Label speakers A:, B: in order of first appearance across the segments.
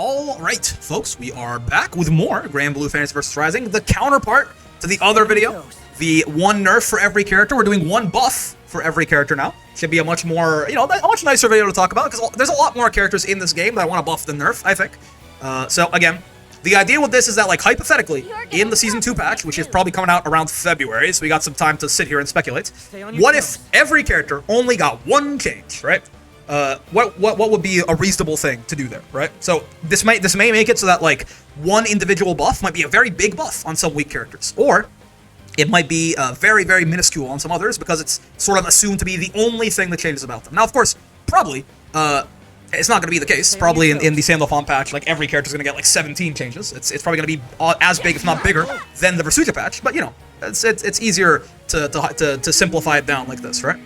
A: All right, folks, we are back with more Granblue Fantasy vs. Rising, the counterpart to the other video. The one nerf for every character. We're doing one buff for every character now. Should be a much more, a much nicer video to talk about, because there's a lot more characters in this game that I want to buff than nerf, I think. So, again, the idea with this is that, like, hypothetically, in the Season 2 patch, which is probably coming out around February, so we got some time to sit here and speculate, what if every character only got one change, right? What would be a reasonable thing to do there, right? So this may make it so that, like, one individual buff might be a very big buff on some weak characters, or it might be very, very minuscule on some others because it's sort of assumed to be the only thing that changes about them. Now, of course, probably it's not going to be the case. Probably in the Sandal Font patch, like, every character is going to get like 17 changes. It's probably going to be as big, if not bigger, than the Versucha patch. But it's easier to simplify it down like this, right?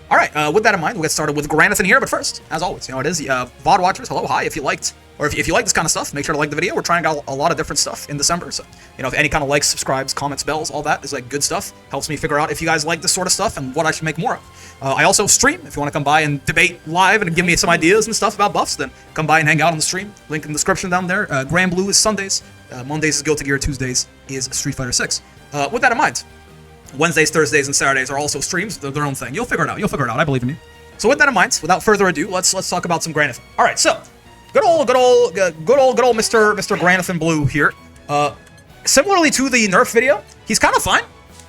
A: All right, with that in mind, we'll get started with Granathan here, but first, as always, it is, VOD watchers, hello, hi, if you liked, or if you like this kind of stuff, make sure to like the video. We're trying out a lot of different stuff in December, so, if any kind of likes, subscribes, comments, bells, all that is, like, good stuff. Helps me figure out if you guys like this sort of stuff and what I should make more of. I also stream. If you want to come by and debate live and give me some ideas and stuff about buffs, then come by and hang out on the stream. Link in the description down there. Granblue is Sundays, Mondays is Guilty Gear, Tuesdays is Street Fighter 6. With that in mind, Wednesdays, Thursdays, and Saturdays are also streams. They're their own thing. You'll figure it out. I believe in you. So with that in mind, without further ado, let's talk about some Granathan. All right, so good old Mr. Granathan Blue here. Similarly to the nerf video, he's kind of fine,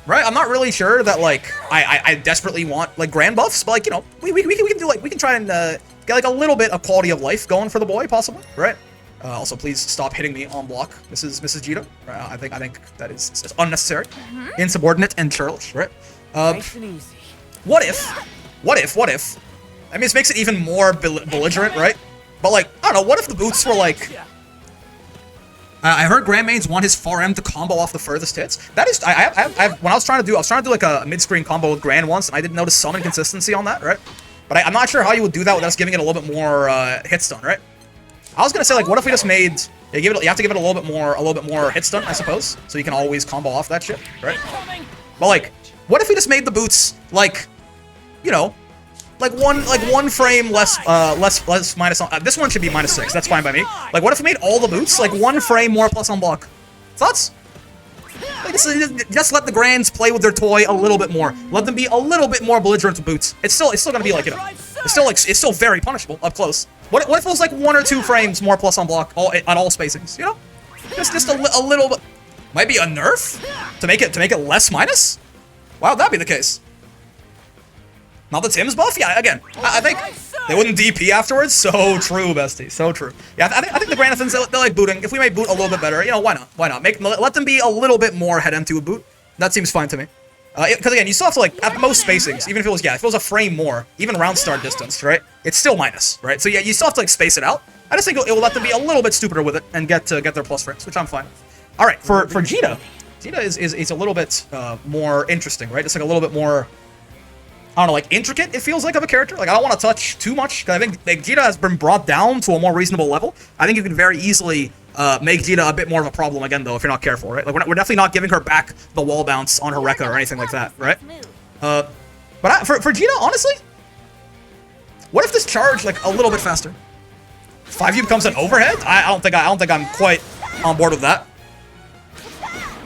A: right? I'm not really sure that, like, I desperately want, like, grand buffs, but, like, we can do, like, we can try and get, like, a little bit of quality of life going for the boy, possibly, right? Also, please stop hitting me on block, Mrs. Jito. I think that is unnecessary, insubordinate, and churlish, right?
B: Nice and easy.
A: What if? I mean, this makes it even more belligerent, right? But, like, I don't know. What if the boots were like? I heard Grandmains want his far M to combo off the furthest hits. That is, when I was trying to do like a mid-screen combo with Grand once, and I didn't notice some inconsistency on that, right? But I'm not sure how you would do that without us giving it a little bit more hit stun, right? I was gonna say, like, what if we just made you have to give it a little bit more hit stun, I suppose, so you can always combo off that shit, right? But, like, what if we just made the boots like, like one frame less minus on, this one should be -6. That's fine by me. Like, what if we made all the boots like one frame more plus on block? Thoughts? Like, just let the Grands play with their toy a little bit more. Let them be a little bit more belligerent with boots. It's still gonna be like, it's still very punishable up close. What if it was like 1 or 2 frames more plus on block on all spacings? Just a little bit. Might be a nerf to make it less minus. Why would that be the case? Not the Tim's buff? Yeah, again, I think they wouldn't DP afterwards. So true, bestie. So true. Yeah, I think the Granathans, they like booting. If we make boot a little bit better, why not? Why not? Let them be a little bit more head empty with boot. That seems fine to me. Because again, you still have to, like, at most spacings, even if it was a frame more, even around start distance, right? It's still minus, right? So yeah, you still have to, like, space it out. I just think it will let them be a little bit stupider with it and get their plus frames, which I'm fine with. All right, for Jita is a little bit more interesting, right? It's like a little bit more, I don't know, like, intricate, it feels like, of a character. Like, I don't want to touch too much, because I think, like, Jita has been brought down to a more reasonable level. I think you can very easily make Jita a bit more of a problem again, though, if you're not careful, right? Like, we're definitely not giving her back the wall bounce on her Rekka or anything like that, right? But for Jita, honestly, what if this charged, like, a little bit faster? 5U becomes an overhead? I don't think I'm quite on board with that.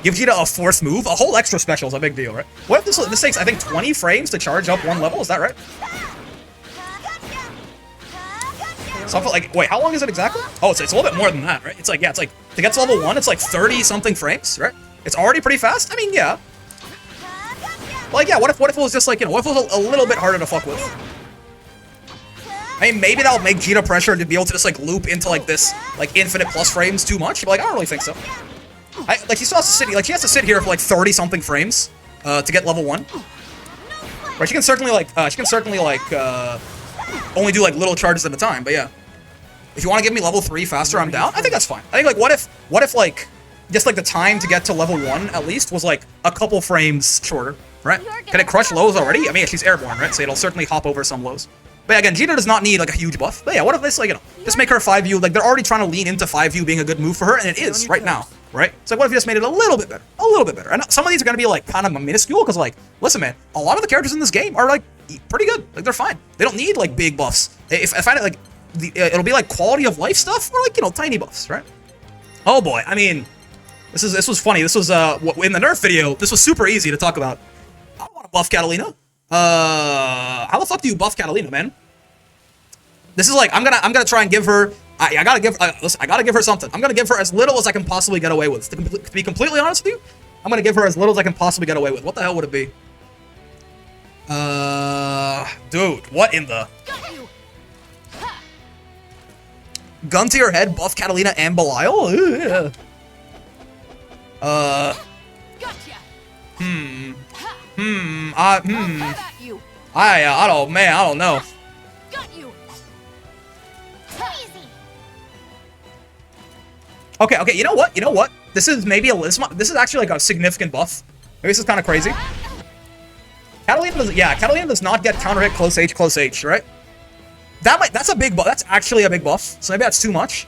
A: Give Jita a 4th move. A whole extra special is a big deal, right? What if this takes, I think, 20 frames to charge up 1 level? Is that right? Something like, wait, how long is it exactly? Oh, it's a little bit more than that, right? It's like, to get to level 1, it's like 30-something frames, right? It's already pretty fast? I mean, yeah. Like, yeah, what if it was just like, what if it was a little bit harder to fuck with? I mean, maybe that'll make Jita pressure to be able to just, like, loop into, like, this, like, infinite plus frames too much. But, like, I don't really think so. Like, she still has to sit, like, she has to sit here for, like, 30-something frames to get level 1. Right, she can certainly, like, only do, like, little charges at a time, but yeah. If you want to give me level 3 faster, I'm down. I think that's fine. I think, like, what if, like, just, like, the time to get to level 1, at least, was, like, a couple frames shorter, right? Can it crush lows already? I mean, she's airborne, right? So it'll certainly hop over some lows. But again, Jita does not need, like, a huge buff. But yeah, what if this, like, just make her 5U, like, they're already trying to lean into 5U being a good move for her, and it is right now, right? So, like, what if you just made it a little bit better? A little bit better. And some of these are going to be, like, kind of minuscule, because, like, listen, man, a lot of the characters in this game are, like, pretty good. Like, they're fine. They don't need, like, big buffs. If I, like, it'll be like quality of life stuff or like, you know, tiny buffs, right? Oh boy, I mean, this was funny. This was in the nerf video. This was super easy to talk about. I want to buff Catalina. How the fuck do you buff Catalina, man? This is like I'm gonna try and give her. I gotta give her something. I'm gonna give her as little as I can possibly get away with. To be completely honest with you, I'm gonna give her as little as I can possibly get away with. What the hell would it be? Dude, what in the? Gun to your head, buff Catalina and Belial? Yeah. I don't, man, I don't know. Okay, you know what? This is maybe this is actually like a significant buff. Maybe this is kind of crazy. Catalina does not get counter hit close H, right? That's a big buff. That's actually a big buff. So maybe that's too much.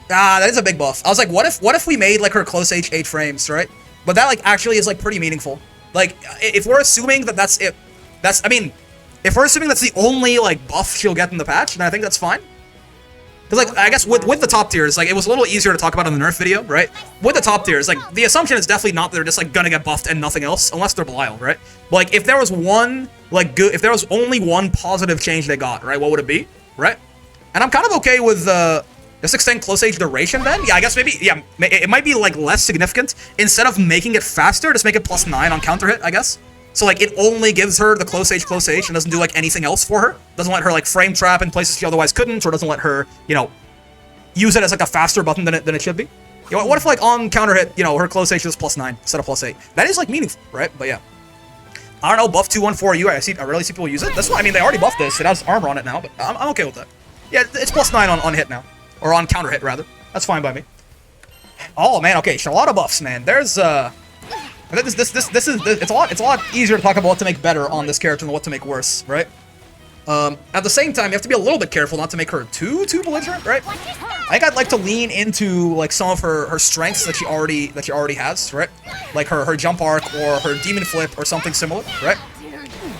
A: That is a big buff. I was like, what if we made like her close H 8 frames, right? But that like actually is like pretty meaningful. Like if we're assuming that that's it, I mean, if we're assuming that's the only like buff she'll get in the patch, then I think that's fine. Because like I guess with the top tiers, like it was a little easier to talk about in the nerf video, right? With the top tiers, like the assumption is definitely not that they're just like gonna get buffed and nothing else, unless they're Belial, right? But like if there was one like good, if there was only one positive change they got, right? What would it be, right? And I'm kind of okay with just extend close age duration then. Yeah, I guess maybe it might be like less significant. Instead of making it faster, just make it +9 on counter hit, I guess. So like it only gives her the close age and doesn't do like anything else for her. Doesn't let her like frame trap in places she otherwise couldn't, or doesn't let her, you know, use it as like a faster button than it should be. You know, what if like on counter hit, you know, her close age is +9 instead of +8? That is like meaningful, right? But yeah. I don't know, buff 214U. I rarely see people use it. That's why, I mean, they already buffed this. It has armor on it now, but I'm okay with that. Yeah, it's +9 on hit now. Or on counter hit, rather. That's fine by me. Oh, man, okay, Charlotta buffs, man. There's, it's a lot easier to talk about what to make better on this character than what to make worse, right? At the same time, you have to be a little bit careful not to make her too belligerent, right? I think I'd like to lean into like some of her strengths that she already has, right? Like her jump arc or her demon flip or something similar, right?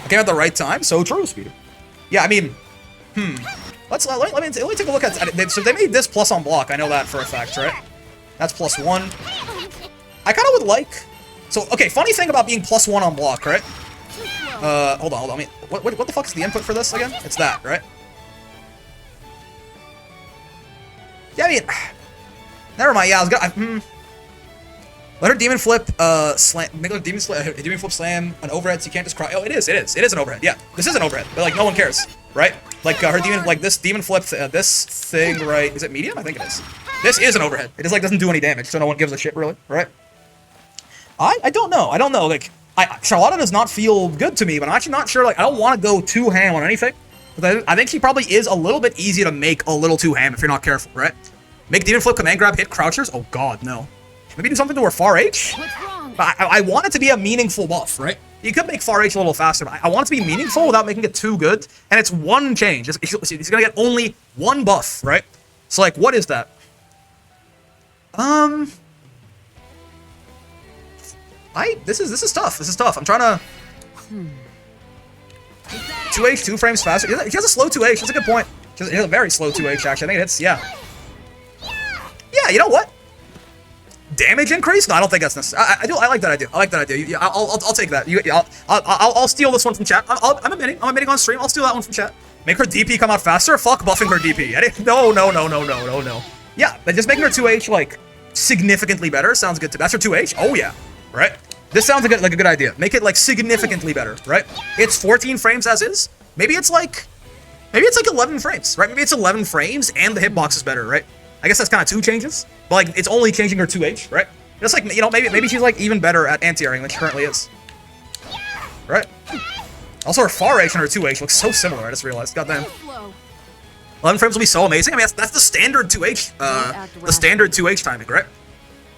A: Okay, at the right time. So true, Speeder. Yeah, I mean, let me take a look at. So they made this plus on block. I know that for a fact, right? That's +1. I kind of would like. So okay, funny thing about being +1 on block, right? Hold on. I mean, what the fuck is the input for this again? It's that, right? Yeah, I mean, never mind. Yeah, I was gonna. Let her demon flip, slam. Make her demon flip slam an overhead. So you can't just cry. Oh, it is an overhead. Yeah, this is an overhead, but like no one cares, right? Like her demon, like this demon flip, this thing, right? Is it medium? I think it is. This is an overhead. It just like doesn't do any damage, so no one gives a shit really, right? I don't know. Like. Charlotta does not feel good to me, but I'm actually not sure, like, I don't want to go too ham on anything. But I think she probably is a little bit easy to make a little too ham if you're not careful, right? Make demon flip, command grab, hit crouchers? Oh god, no. Maybe do something to her far H? But I want it to be a meaningful buff, right? You could make far H a little faster, but I want it to be meaningful without making it too good. And it's one change. He's gonna get only one buff, right? So, like, what is that? This is tough. This is tough. I'm trying to 2H, 2 frames faster. She has a slow 2H. That's a good point. She has a very slow 2H actually. I think it hits. Yeah. Yeah. You know what? Damage increase? No, I don't think that's necessary. I like that idea. I like that idea. Yeah, I'll take that. I'll steal this one from chat. I'm admitting on stream. I'll steal that one from chat. Make her DP come out faster. Fuck buffing her DP. No. Yeah, but just making her 2H like significantly better sounds good to me. That's her 2H. Oh yeah. Right? This sounds like a good idea. Make it like significantly better, right? It's 14 frames as is. Maybe it's like 11 frames, right? Maybe it's 11 frames and the hitbox is better, right? I guess that's kind of 2 changes, but like it's only changing her 2H, right? Just like, you know, maybe she's like even better at anti-airing than she currently is, right? Also, her far H and her 2H looks so similar. I just realized. Goddamn. 11 frames will be so amazing. I mean, that's the standard 2H, the standard 2H timing, right?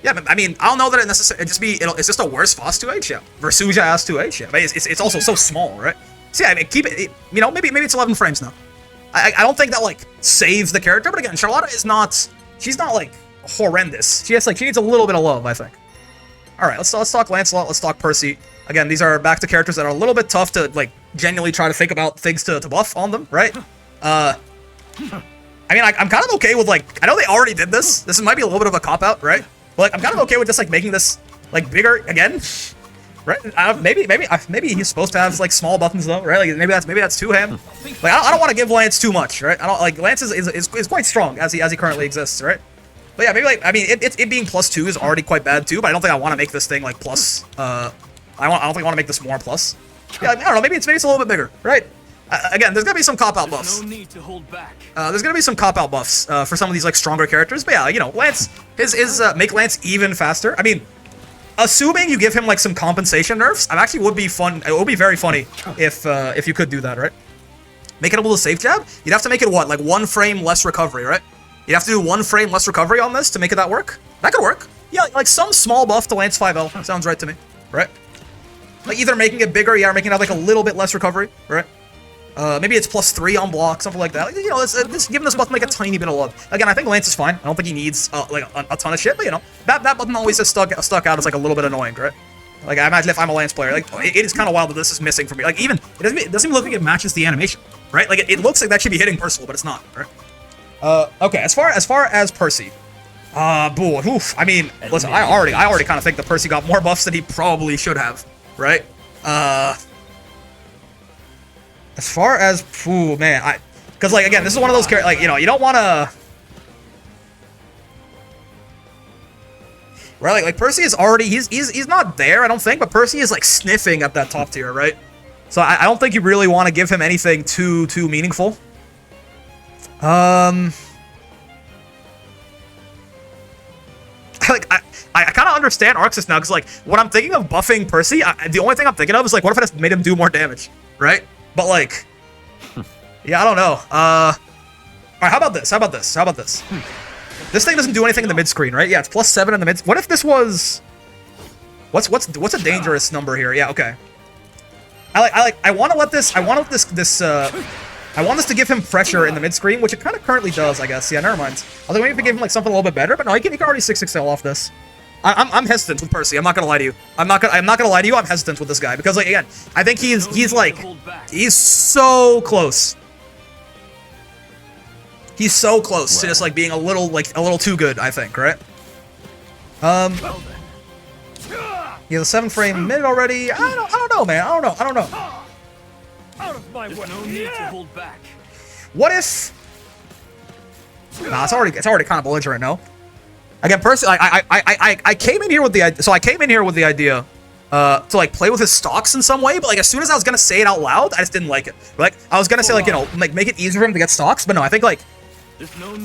A: Yeah, but I mean, I don't know that it necessarily. It's just a worse Foss 2H, yeah. Versuja has 2H, yeah. But it's also so small, right? So yeah, I mean, keep it. You know, maybe it's 11 frames now. I don't think that like saves the character, but again, Charlotta is not. She's not like horrendous. She needs a little bit of love, I think. All right, let's talk Lancelot. Let's talk Percy. Again, these are back to characters that are a little bit tough to like genuinely try to think about things to buff on them, right? I mean, I'm kind of okay with, like, I know they already did this. This might be a little bit of a cop-out, right? But, like, I'm kind of okay with just, like, making this, like, bigger again. Right? Maybe he's supposed to have, like, small buttons, though, right? Like, maybe that's too him. Like, I don't want to give Lance too much, right? I don't, like, Lance is quite strong as he currently exists, right? But yeah, maybe, like, I mean, it being +2 is already quite bad, too, but I don't think I want to make this thing, like, plus, I don't think I want to make this more plus. Yeah, I don't know, maybe it's a little bit bigger, right? Again, there's gonna be some cop-out buffs.
B: No need to hold back.
A: There's gonna be some cop-out buffs for some of these like stronger characters, but yeah, you know, Lance, make Lance even faster. I mean, assuming you give him like some compensation nerfs, it actually would be fun. It would be very funny if you could do that, right? Make it able to safe jab. You'd have to make it what, like 1 frame less recovery, right? You'd have to do 1 frame less recovery on this to make it that work. That could work. Yeah, like some small buff to Lance 5L sounds right to me, right? Like either making it bigger, yeah, or making it have like a little bit less recovery, right? Maybe it's +3 on block, something like that. Like, you know, this giving this button like a tiny bit of love. Again, I think Lance is fine. I don't think he needs like a ton of shit, but you know, that button always just stuck out as like a little bit annoying, right? Like I imagine if I'm a Lance player, like it is kind of wild that this is missing from me. Like even it doesn't even look like it matches the animation, right? Like it looks like that should be hitting Percival, but it's not, right? Okay, as far as Percy, boo, oof. I mean, listen, I already kind of think that Percy got more buffs than he probably should have, right? As far as, ooh, man, because, like, again, this is one of those characters, like, you know, you don't want to, right, like, Percy is already, he's not there, I don't think, but Percy is, like, sniffing at that top tier, right? So I don't think you really want to give him anything too meaningful. Like, I kind of understand Arxis now, because, like, when I'm thinking of buffing Percy, the only thing I'm thinking of is, like, what if I just made him do more damage, right? But, like, yeah, I don't know. Alright, how about this? This thing doesn't do anything in the mid-screen, right? Yeah, it's +7 in the mid. What if this was... What's a dangerous number here? Yeah, okay. I want to let this... I want this to give him pressure in the mid-screen, which it kind of currently does, I guess. Yeah, never mind. Although maybe if we give him, like, something a little bit better, but no, he can already 6-6L off this. I'm hesitant with Percy. I'm not gonna lie to you. I'm not gonna lie to you. I'm hesitant with this guy because, like, again, I think he's so close. He's so close to just like being a little too good. I think, right? He has a 7-frame mid already. I don't know, man. I don't know.
B: Out of my way. No need to hold back.
A: What if? Nah, it's already kind of belligerent, no? Again, personally, I came in here with the idea. So I came in here with the idea to like play with his stocks in some way, but like as soon as I was gonna say it out loud, I just didn't like it. Like I was gonna say like, you know, like make it easier for him to get stocks, but no, I think like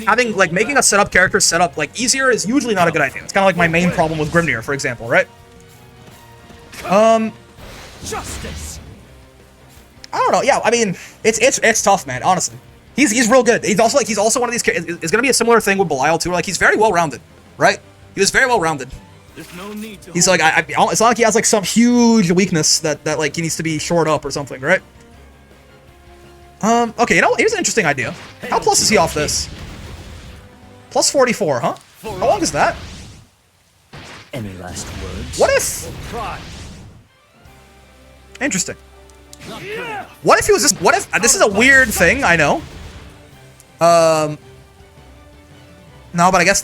A: having like making a setup character setup like easier is usually not a good idea. It's kind of like my main problem with Grimnir, for example, right?
B: Justice.
A: I don't know. Yeah, I mean, it's tough, man. Honestly, he's real good. He's also one of these. It's gonna be a similar thing with Belial too. Like he's very well rounded. Right? He was very well rounded.
B: There's no need to
A: He's like, it's not like he has like some huge weakness that like he needs to be shored up or something, right? Okay, you know, here's an interesting idea. How plus is he off this? Plus 44, huh? How long is that?
C: Any last words?
A: What if? Interesting. What if he was just? What if this is a weird thing? I know. No, but I guess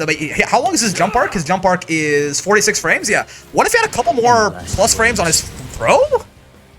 A: how long is his jump arc? His jump arc is 46 frames. Yeah. What if he had a couple more plus frames on his throw?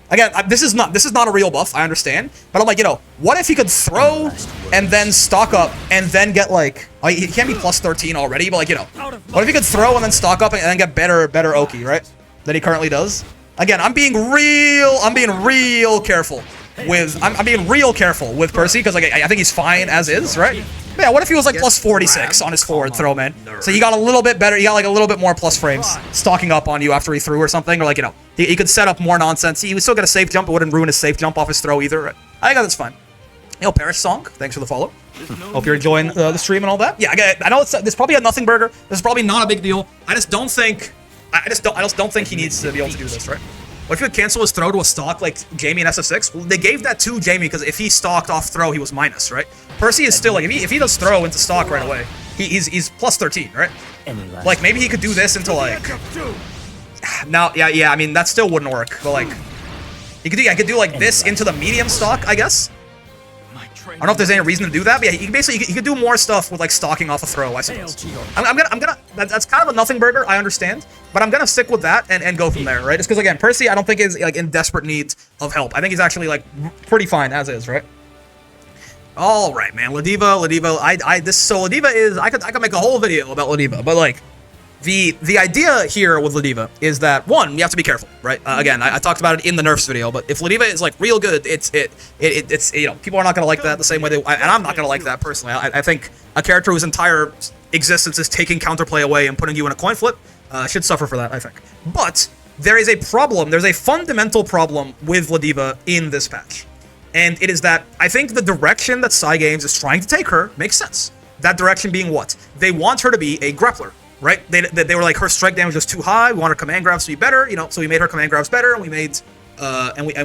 A: Again, this is not a real buff. I understand, but I'm like, you know, what if he could throw and then stock up and then get like he can't be plus 13 already, but like, you know, what if he could throw and then stock up and then get better Oki, right? Than he currently does. Again, I'm being real careful with I'm being real careful with Percy because like I think he's fine as is, right? But yeah, what if he was like plus 46 on his forward throw, man? So he got a little bit better. He got like a little bit more plus frames stocking up on you after he threw or something, or like, you know, he could set up more nonsense. He would still get a safe jump. It wouldn't ruin his safe jump off his throw either. I think that's fine. Yo, Parrish Song, thanks for the follow. Hope you're enjoying the stream and all that. Yeah, I know it's probably a nothing burger. This is probably not a big deal. I just don't think he needs to be able to do this, right? What if you would cancel his throw to a stock like Jamie and SF6? Well, they gave that to Jamie because if he stocked off throw, he was minus, right? Percy is still like if he does throw into stock right away, he's plus 13, right? Like maybe he could do this into like. Now, yeah. I mean that still wouldn't work, but like, I could do like this into the medium stock, I guess. I don't know if there's any reason to do that, but yeah, he can do more stuff with like stalking off a throw, I suppose. I'm gonna that's kind of a nothing burger, I understand, but I'm gonna stick with that and go from there, right? Just because again, Percy, I don't think is like in desperate need of help. I think he's actually like pretty fine as is, right? All right, man, Ladiva, Ladiva is I could make a whole video about Ladiva, but like. The idea here with Ladiva is that, one, you have to be careful, right? Again, I talked about it in the nerfs video, but if Ladiva is like real good, it's you know, people are not gonna like that the same way and I'm not gonna like that personally. I think a character whose entire existence is taking counterplay away and putting you in a coin flip should suffer for that, I think. But there is a problem. There's a fundamental problem with Ladiva in this patch, and it is that I think the direction that Cygames is trying to take her makes sense. That direction being what? They want her to be a grappler. Right? They were like, her strike damage was too high. We want her command grabs to be better, you know. So we made her command grabs better, and we made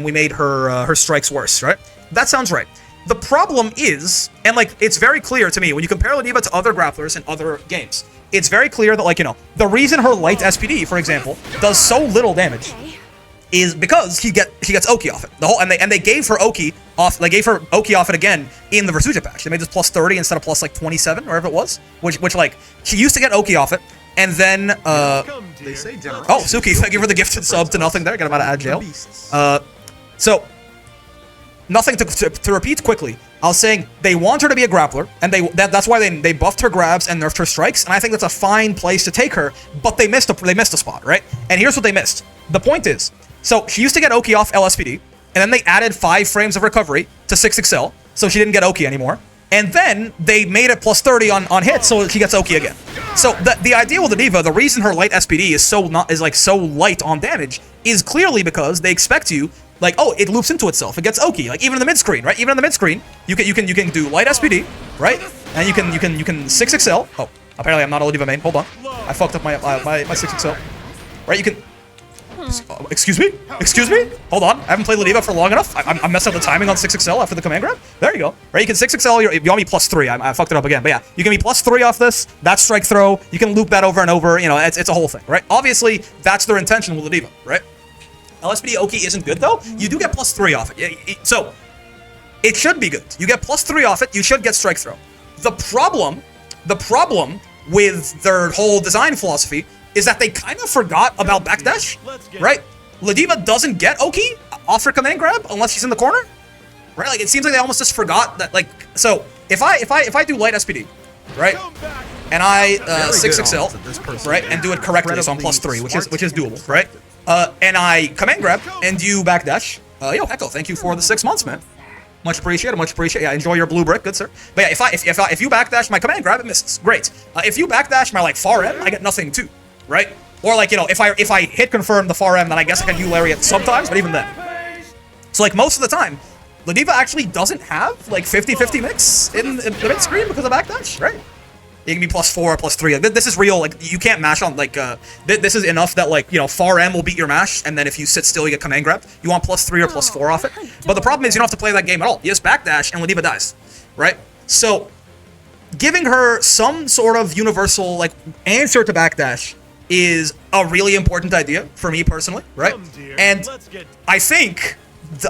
A: we made her strikes worse. Right? That sounds right. The problem is, and like it's very clear to me when you compare Ladiva to other grapplers in other games, it's very clear that like you know the reason her light SPD, for example, does so little damage is because she gets Oki off it. And they gave her Oki off. They gave her Oki off it again in the Versuja patch. They made this plus 30 instead of plus like 27, whatever it was. Which like she used to get Oki off it, and then
B: They say
A: oh, Suki, thank you for the gifted sub to nothing there. Got him out of jail. So nothing to repeat quickly. I was saying they want her to be a grappler, and that's why they buffed her grabs and nerfed her strikes, and I think that's a fine place to take her. But they missed a spot, right? And here's what they missed. The point is. So she used to get Oki off LSPD, and then they added 5 frames of recovery to 6XL, so she didn't get Oki anymore. And then they made it plus 30 on hit, so she gets Oki again. So the idea with the Diva, the reason her light SPD is so light on damage, is clearly because they expect you, like, oh, it loops into itself, it gets Oki, like even in the mid screen, right? Even in the mid screen, you can do light SPD, right? And you can 6XL. Oh, apparently I'm not a Diva main. Hold on, I fucked up my 6XL. Right? You can. Excuse me? Hold on. I haven't played Ladiva for long enough. I messed up the timing on 6XL after the command grab. There you go. Right? You can 6XL. You want me plus 3. I fucked it up again. But yeah, you can be plus 3 off this. That's strike throw. You can loop that over and over. You know, it's a whole thing, right? Obviously, that's their intention with Ladiva, right? LSPD Oki isn't good though. You do get plus 3 off it. So it should be good. You get plus 3 off it. You should get strike throw. The problem with their whole design philosophy is that they kind of forgot about backdash, right? Ladiva doesn't get Oki off her command grab unless she's in the corner, right? Like it seems like they almost just forgot that. Like so, if I do light SPD, right, and I 6XL, right, and do it correctly, so I'm plus 3, which is doable, right? And I command grab and you backdash. Yo, Echo, thank you for the 6 months, man. Much appreciated, much appreciated. Yeah, enjoy your blue brick, good sir. But yeah, if you backdash my command grab, it misses. Great. If you backdash my like far M, I get nothing too. Right? Or like, you know, if I hit confirm the far M, then I guess I can U-lariat sometimes, but even then. So like most of the time, Ladiva actually doesn't have like 50-50 mix in the mid screen because of backdash, right? You can be plus 4 or plus 3. Like, this is real, like you can't mash on like this is enough that like, you know, far M will beat your mash, and then if you sit still you get command grab. You want plus 3 or plus 4 off it. But the problem is you don't have to play that game at all. You just backdash and Ladiva dies. Right? So giving her some sort of universal like answer to backdash is a really important idea for me personally, right? And I think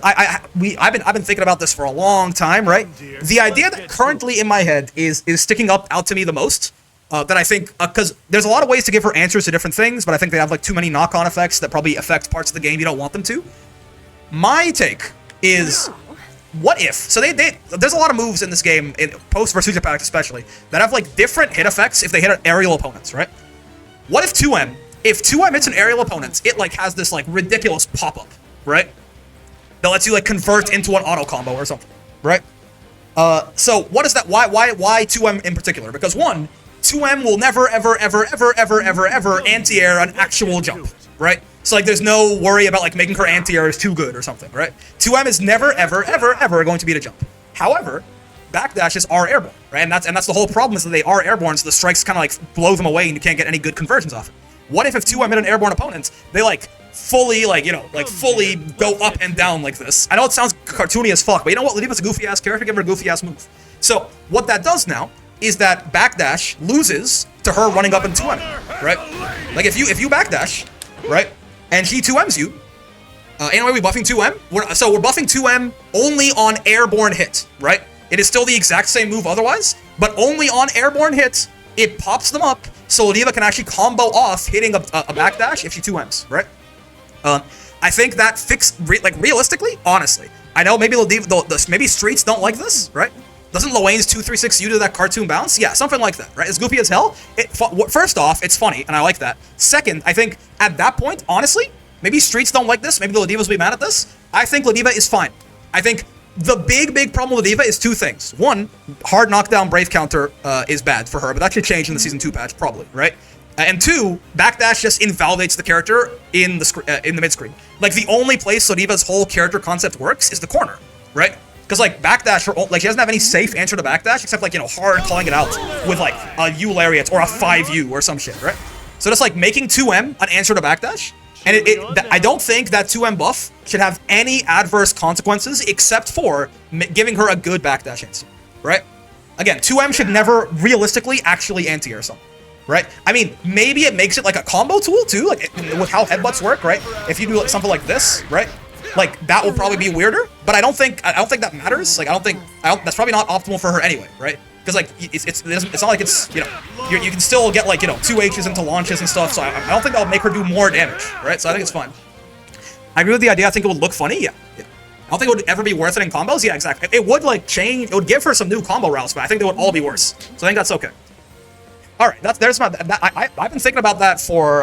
A: I've been thinking about this for a long time, right? The idea that currently in my head is sticking out to me the most, that I think because there's a lot of ways to give her answers to different things, but I think they have like too many knock-on effects that probably affect parts of the game you don't want them to. My take is, what if? So there's a lot of moves in this game, in post Versuja Pact especially, that have like different hit effects if they hit aerial opponents, right? What if 2M? If 2M hits an aerial opponent, it like has this like ridiculous pop-up, right? That lets you like convert into an auto combo or something, right? So what is that? Why 2M in particular? Because one, 2M will never ever anti-air an actual jump, right? So like there's no worry about like making her anti-air is too good or something, right? 2M is never ever going to beat a jump. However, backdashes are airborne, right? And that's the whole problem is that they are airborne, so the strikes kind of like blow them away and you can't get any good conversions off it. What if 2M hit an airborne opponent, they like fully like, you know, like fully go up and down like this? I know it sounds cartoony as fuck, but you know what? Ladiva's a goofy ass character, give her a goofy ass move. So what that does now is that backdash loses to her running up in 2M, right? Like if you backdash, right, and she 2Ms you, anyway, we buffing 2M? We're buffing 2M only on airborne hit, right? It is still the exact same move otherwise, but only on airborne hits, it pops them up, so Lodiva can actually combo off hitting a backdash if she 2Ms, right? I think that realistically, honestly, I know maybe Lodiva, maybe Streets don't like this, right? Doesn't Loane's 236 do that cartoon bounce? Yeah, something like that, right? It's goofy as hell. First off, it's funny, and I like that. Second, I think at that point, honestly, maybe Streets don't like this. Maybe the Lodivas will be mad at this. I think Lodiva is fine. I think the big problem with Lodiva is two things. One, hard knockdown Brave counter is bad for her, but that should change in the Season 2 patch, probably, right? And two, backdash just invalidates the character in the mid-screen. Like, the only place Lodiva's whole character concept works is the corner, right? Because, like, backdash, she doesn't have any safe answer to backdash, except, like, hard calling it out with, like, a U lariat or a 5U or some shit, right? So just, like, making 2M an answer to backdash, and I don't think that 2M buff should have any adverse consequences except for giving her a good backdash answer, right? Again, 2M should never realistically actually anti-air something, right? I mean, maybe it makes it like a combo tool too, like with how headbutts work, right? If you do like something like this, right? Like that will probably be weirder, but I don't think that matters. Like that's probably not optimal for her anyway, right? Because like it's not like it's you can still get like 2 H's into launches and stuff. So I don't think that'll make her do more damage, right? So I think it's fine. I agree with the idea. I think it would look funny. Yeah. I don't think it would ever be worth it in combos. Yeah, exactly. It would like change. It would give her some new combo routes, but I think they would all be worse. So I think that's okay. All right, I've been thinking about that for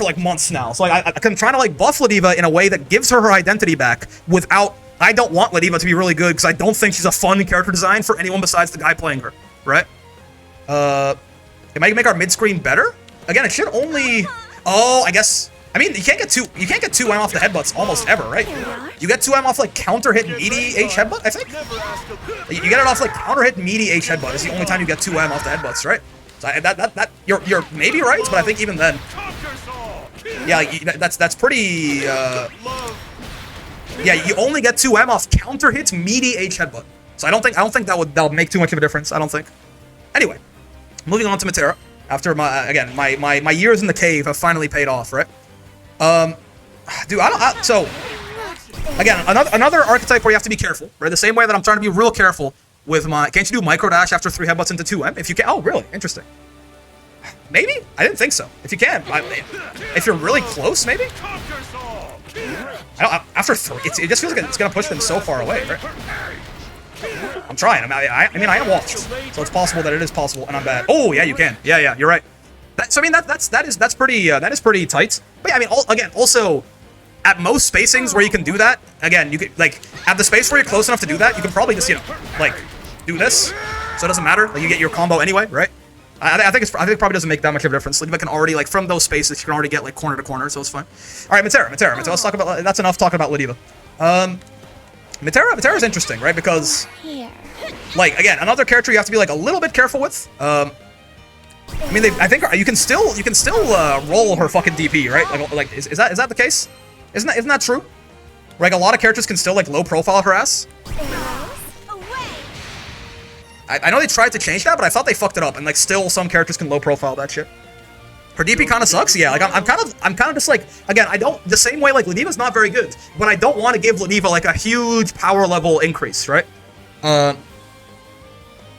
A: like months now. So like I'm trying to like buff Lodiva in a way that gives her identity back without. I don't want Lodiva to be really good because I don't think she's a fun character design for anyone besides the guy playing her, right? It might make our mid-screen better. Again, it should only. Oh, I guess. I mean, you can't get 2M off the headbutts almost ever, right? You get 2M off like counter hit meaty H headbutt, I think. You get it off like counter hit meaty H headbutt is the only time you get 2M off the headbutts, right? So that you're maybe right, but I think even then, yeah, that's pretty. Yeah, you only get 2M off counter hits meaty H headbutt. So I don't think that'll make too much of a difference. I don't think. Anyway, moving on to Matera. After my years in the cave have finally paid off, right? Dude, so again, another archetype where you have to be careful, right? The same way that I'm trying to be real careful with my. Can't you do micro dash after 3 headbutts into 2M? If you can, oh really? Interesting. Maybe I didn't think so. If you can, if you're really close, maybe. After 3, it just feels like it's gonna push them so far away, right? I'm trying. I mean, I am watched, so it's possible that it is possible, and I'm bad. Oh yeah, you can. Yeah, you're right. So I mean, that's pretty tight. But yeah, I mean, also at most spacings where you can do that, again, you could like at the space where you're close enough to do that, you can probably just like do this, so it doesn't matter. Like you get your combo anyway, right? I think it probably doesn't make that much of a difference. Lodiva can already like from those spaces, you can already get like corner to corner, so it's fine. All right, Matera. Let's talk about that's enough talking about Lodiva. Matera is interesting, right? Because like again, another character you have to be like a little bit careful with. I mean, I think you can still roll her fucking DP, right? Like is that the case? Isn't that true? Like a lot of characters can still like low profile her ass. I know they tried to change that, but I thought they fucked it up, and like still some characters can low profile that shit. Her DP kind of sucks, yeah. Like I'm kind of just like again, I don't the same way like Lodiva's not very good, but I don't want to give Lodiva like a huge power level increase, right? Come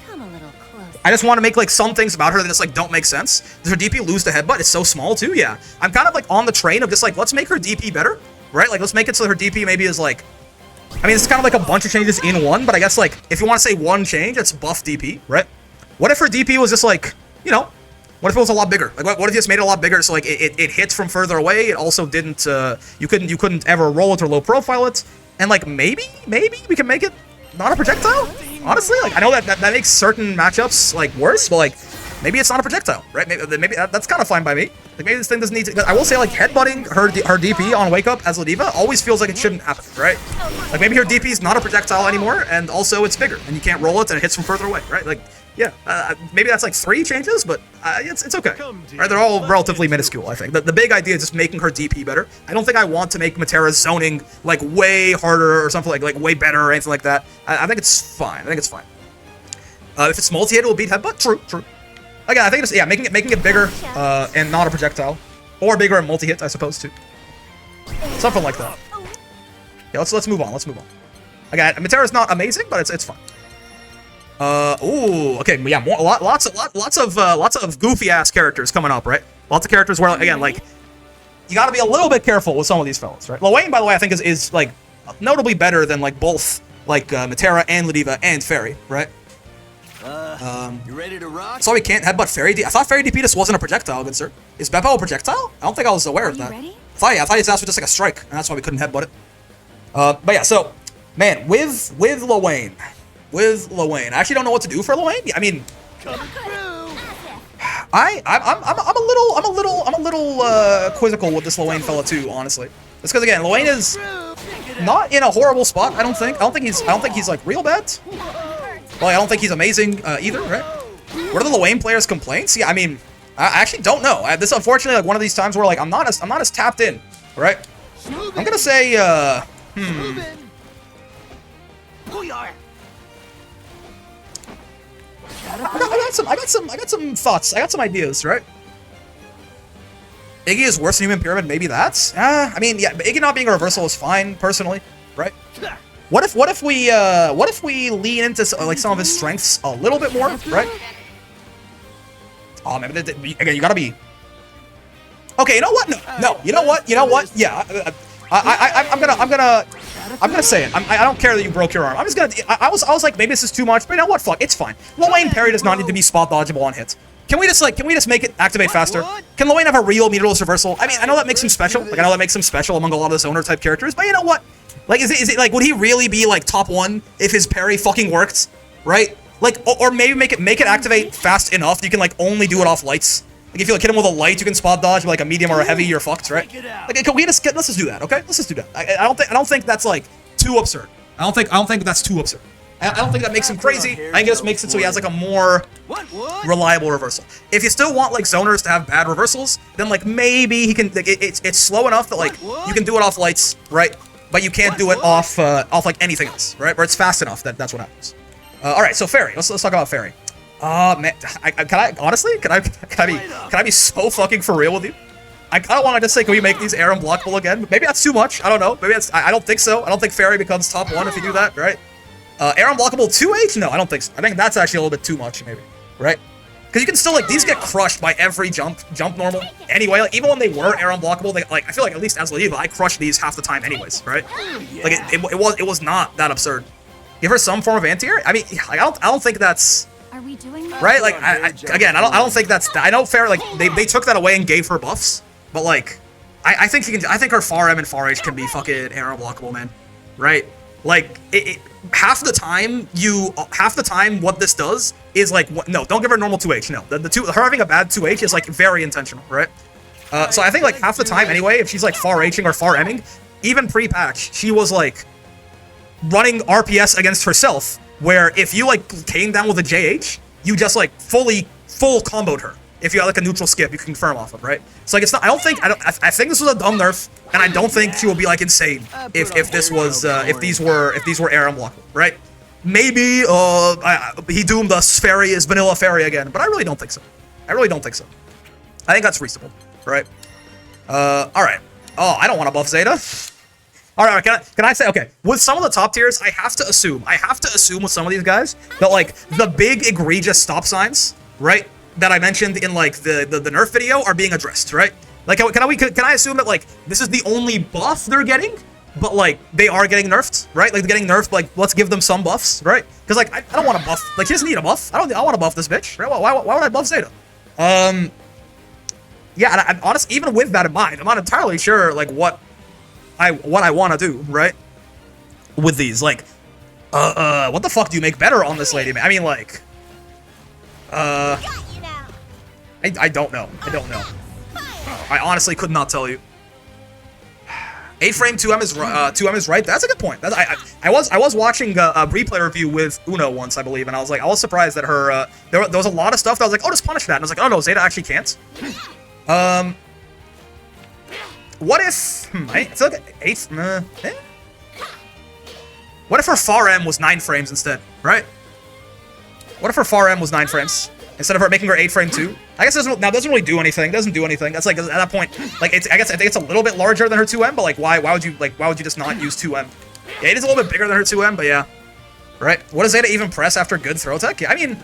A: a little close. I just want to make like some things about her that just like don't make sense. Does her DP lose the headbutt? It's so small too, yeah. I'm kind of like on the train of just like let's make her DP better, right? Like let's make it so her DP maybe is like. I mean, it's kind of like a bunch of changes in one, but I guess, like, if you want to say one change, it's buff DP, right? What if her DP was just, like, what if it was a lot bigger? Like, what if you just made it a lot bigger so, like, it hits from further away? It also didn't, you couldn't ever roll it or low profile it. And, like, maybe we can make it not a projectile? Honestly, like, I know that makes certain matchups, like, worse, but, like, maybe it's not a projectile, right? Maybe that's kind of fine by me. Like, maybe this thing doesn't need to... I will say, like, headbutting her DP on Wake Up as Lodiva always feels like it shouldn't happen, right? Like, maybe her DP is not a projectile anymore, and also it's bigger, and you can't roll it, and it hits from further away, right? Like, yeah, maybe that's, like, 3 changes, but it's okay. Right? They're all relatively minuscule, I think. The big idea is just making her DP better. I don't think I want to make Matera's zoning, like, way harder or something like way better or anything like that. I think it's fine. If it's multi-hit, it will beat headbutt. True. Again, I think it's making it bigger and not a projectile, or bigger and multi-hit, I suppose too. Something like that. Yeah, let's move on. Again, Matera's not amazing, but it's fine. Ooh, okay, yeah, lots of goofy ass characters coming up, right? Lots of characters where, again, like, you gotta be a little bit careful with some of these fellas, right? Lil by the way, I think is like notably better than like both like Matera and Ladiva and Fairy, right?
B: You ready to rock?
A: So we can't headbutt Fairy D. I thought Fairy DP just wasn't a projectile, good sir. Is Beppo a projectile? I don't think I was aware of that.
D: Ready?
A: I thought his ass was just like a strike, and that's why we couldn't headbutt it. But yeah, so man, with Lil Wayne, I actually don't know what to do for Lil Wayne. I mean,
B: Coming through.
A: I'm a little quizzical with this Lil Wayne fella too, honestly. It's because again, Lil Wayne is not in a horrible spot. I don't think he's like real bad. Well, I don't think he's amazing either, right? What are the Lil Wayne players' complaints? Yeah, I mean, I actually don't know. This is unfortunately like one of these times where like I'm not as tapped in, right? I'm gonna say I got some thoughts. I got some ideas, right? Iggy is worse than Human Pyramid. Maybe that's. I mean, yeah, but Iggy not being a reversal is fine personally, right? What if we lean into like some of his strengths a little bit more, right? Oh man, again, you gotta be. Okay, you know what? No, you know what? Yeah, I'm gonna say it. I don't care that you broke your arm. I'm just gonna. I was like, maybe this is too much, but you know what? Fuck, it's fine. Lil Wayne parry does not need to be spot dodgeable on hits. Can we just make it activate faster? Can Lil Wayne have a real meterless reversal? I mean, I know that makes him special. Like I know that makes him special among a lot of the zoner type characters, but you know what? Like, is it like, would he really be like top 1 if his parry fucking worked, right? Like, or maybe make it activate fast enough that you can like only do it off lights. Like if you like hit him with a light, you can spot dodge. Like a medium or a heavy, you're fucked, right? Like, can we let's just do that, okay? Let's just do that. I don't think that's like too absurd. I don't think that's too absurd. I don't think that makes him crazy. I think it just makes it so he has like a more reliable reversal. If you still want like zoners to have bad reversals, then like maybe he can. Like, it's slow enough that like you can do it off lights, right? But you can't do it off like anything else, right? Where it's fast enough that's what happens. All right, so Fairy. Let's talk about Fairy. Man, can I be so fucking for real with you? I kind of want to just say, can we make these air unblockable again? Maybe that's too much. I don't know. Maybe that's. I don't think so. I don't think Fairy becomes top 1 if you do that, right? Air unblockable 2H? No, I don't think so. I think that's actually a little bit too much, maybe, right? Because you can still like these get crushed by every jump normal. Anyway, like even when they were air unblockable, they like I feel like at least as Ladiva, I crushed these half the time, anyways, right? Like it was not that absurd. Give her some form of anti-air. I mean, like I don't think that's.
D: Are we doing that?
A: Right? Like I don't think that's. I know Fairy like they took that away and gave her buffs, but like I think I think her far M and far H can be fucking air unblockable, man. Right? Like half the time what this does is like no, don't give her normal 2H. No, her having a bad 2H is like very intentional, right? So I think like half the time anyway, if she's like far Hing or far Ming, even pre-patch, she was like running RPS against herself, where if you like came down with a JH, you just like full comboed her. If you had like a neutral skip, you can confirm off of, right? So like it's not. I think this was a dumb nerf, and I don't think she will be like insane if this was if these were air unblockable, right? Maybe he doomed us. Fairy is vanilla Fairy again, but I really don't think so. I think that's reasonable, right? All right. Oh, I don't want to buff Zeta. All right, can I say, okay, with some of the top tiers, I have to assume with some of these guys that like the big egregious stop signs, right, that I mentioned in like the nerf video are being addressed, right? Like, can I assume that like this is the only buff they're getting, but like they are getting nerfed, right? Like they're getting nerfed, like let's give them some buffs, right? Because like I don't want to buff, like she doesn't need a buff. I want to buff this bitch, right? Why would I buff Zeta? Yeah, and I'm honest, even with that in mind, I'm not entirely sure like what I want to do, right? With these, like, what the fuck do you make better on this lady, man? I mean, like, I don't know. I honestly could not tell you. 8-frame 2M is right. That's a good point. I was watching a replay review with Uno once, I believe, and I was surprised that her there was a lot of stuff that I was like, oh, just punish that, and I was like, oh no, Zeta actually can't. What if it's like 8? What if her far M was 9 frames instead, right? What if her far M was 9 frames instead of her making her 8-frame 2? I guess it doesn't really do anything. It doesn't do anything. That's like at that point, like I think it's a little bit larger than her 2M, but like why would you just not use 2M? Yeah, it is a little bit bigger than her 2M, but yeah. Right? What does Zeta even press after good throw tech? Yeah, I mean...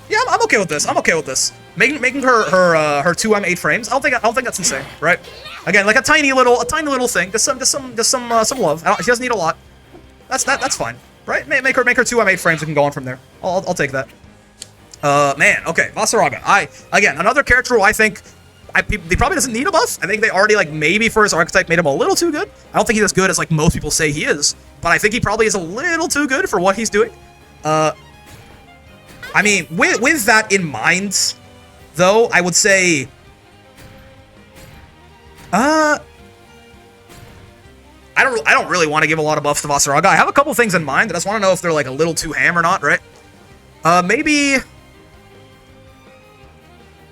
A: Yeah, I'm okay with this. I'm okay with this. Making her 2M 8 frames. I don't think that's insane, right? Again, like a tiny little thing. Just some love. She doesn't need a lot. That's fine, right? Make her 2M 8 frames. We can go on from there. I'll take that. Man, okay, Vasaraga. Again, another character who I think he probably doesn't need a buff. I think they already, like, maybe for his archetype made him a little too good. I don't think he's as good as, like, most people say he is, but I think he probably is a little too good for what he's doing. I mean, with that in mind, though, I would say, I don't really want to give a lot of buffs to Vasaraga. I have a couple things in mind. I just want to know if they're, like, a little too ham or not, right? Maybe...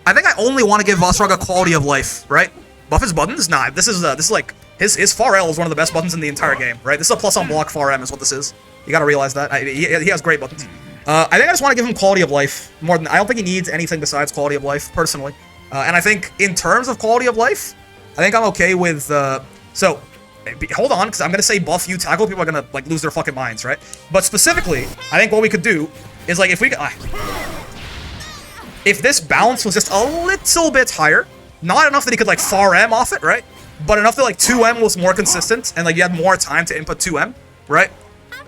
A: I think I only want to give Vasaraga quality of life, right? Buff his buttons? Nah, this is like, his Far L is one of the best buttons in the entire game, right? This is a plus on block Far M is what this is. You gotta realize that. He has great buttons. I think I just want to give him quality of life more than... I don't think he needs anything besides quality of life, personally. And I think in terms of quality of life, I think I'm okay with... So, hold on, because I'm going to say buff you tackle, people are going to, like, lose their fucking minds, right? But specifically, I think what we could do is, like, if we... if this bounce was just a little bit higher, not enough that he could, like, Far M off it, right? But enough that, like, 2M was more consistent, and, like, you had more time to input 2M, right?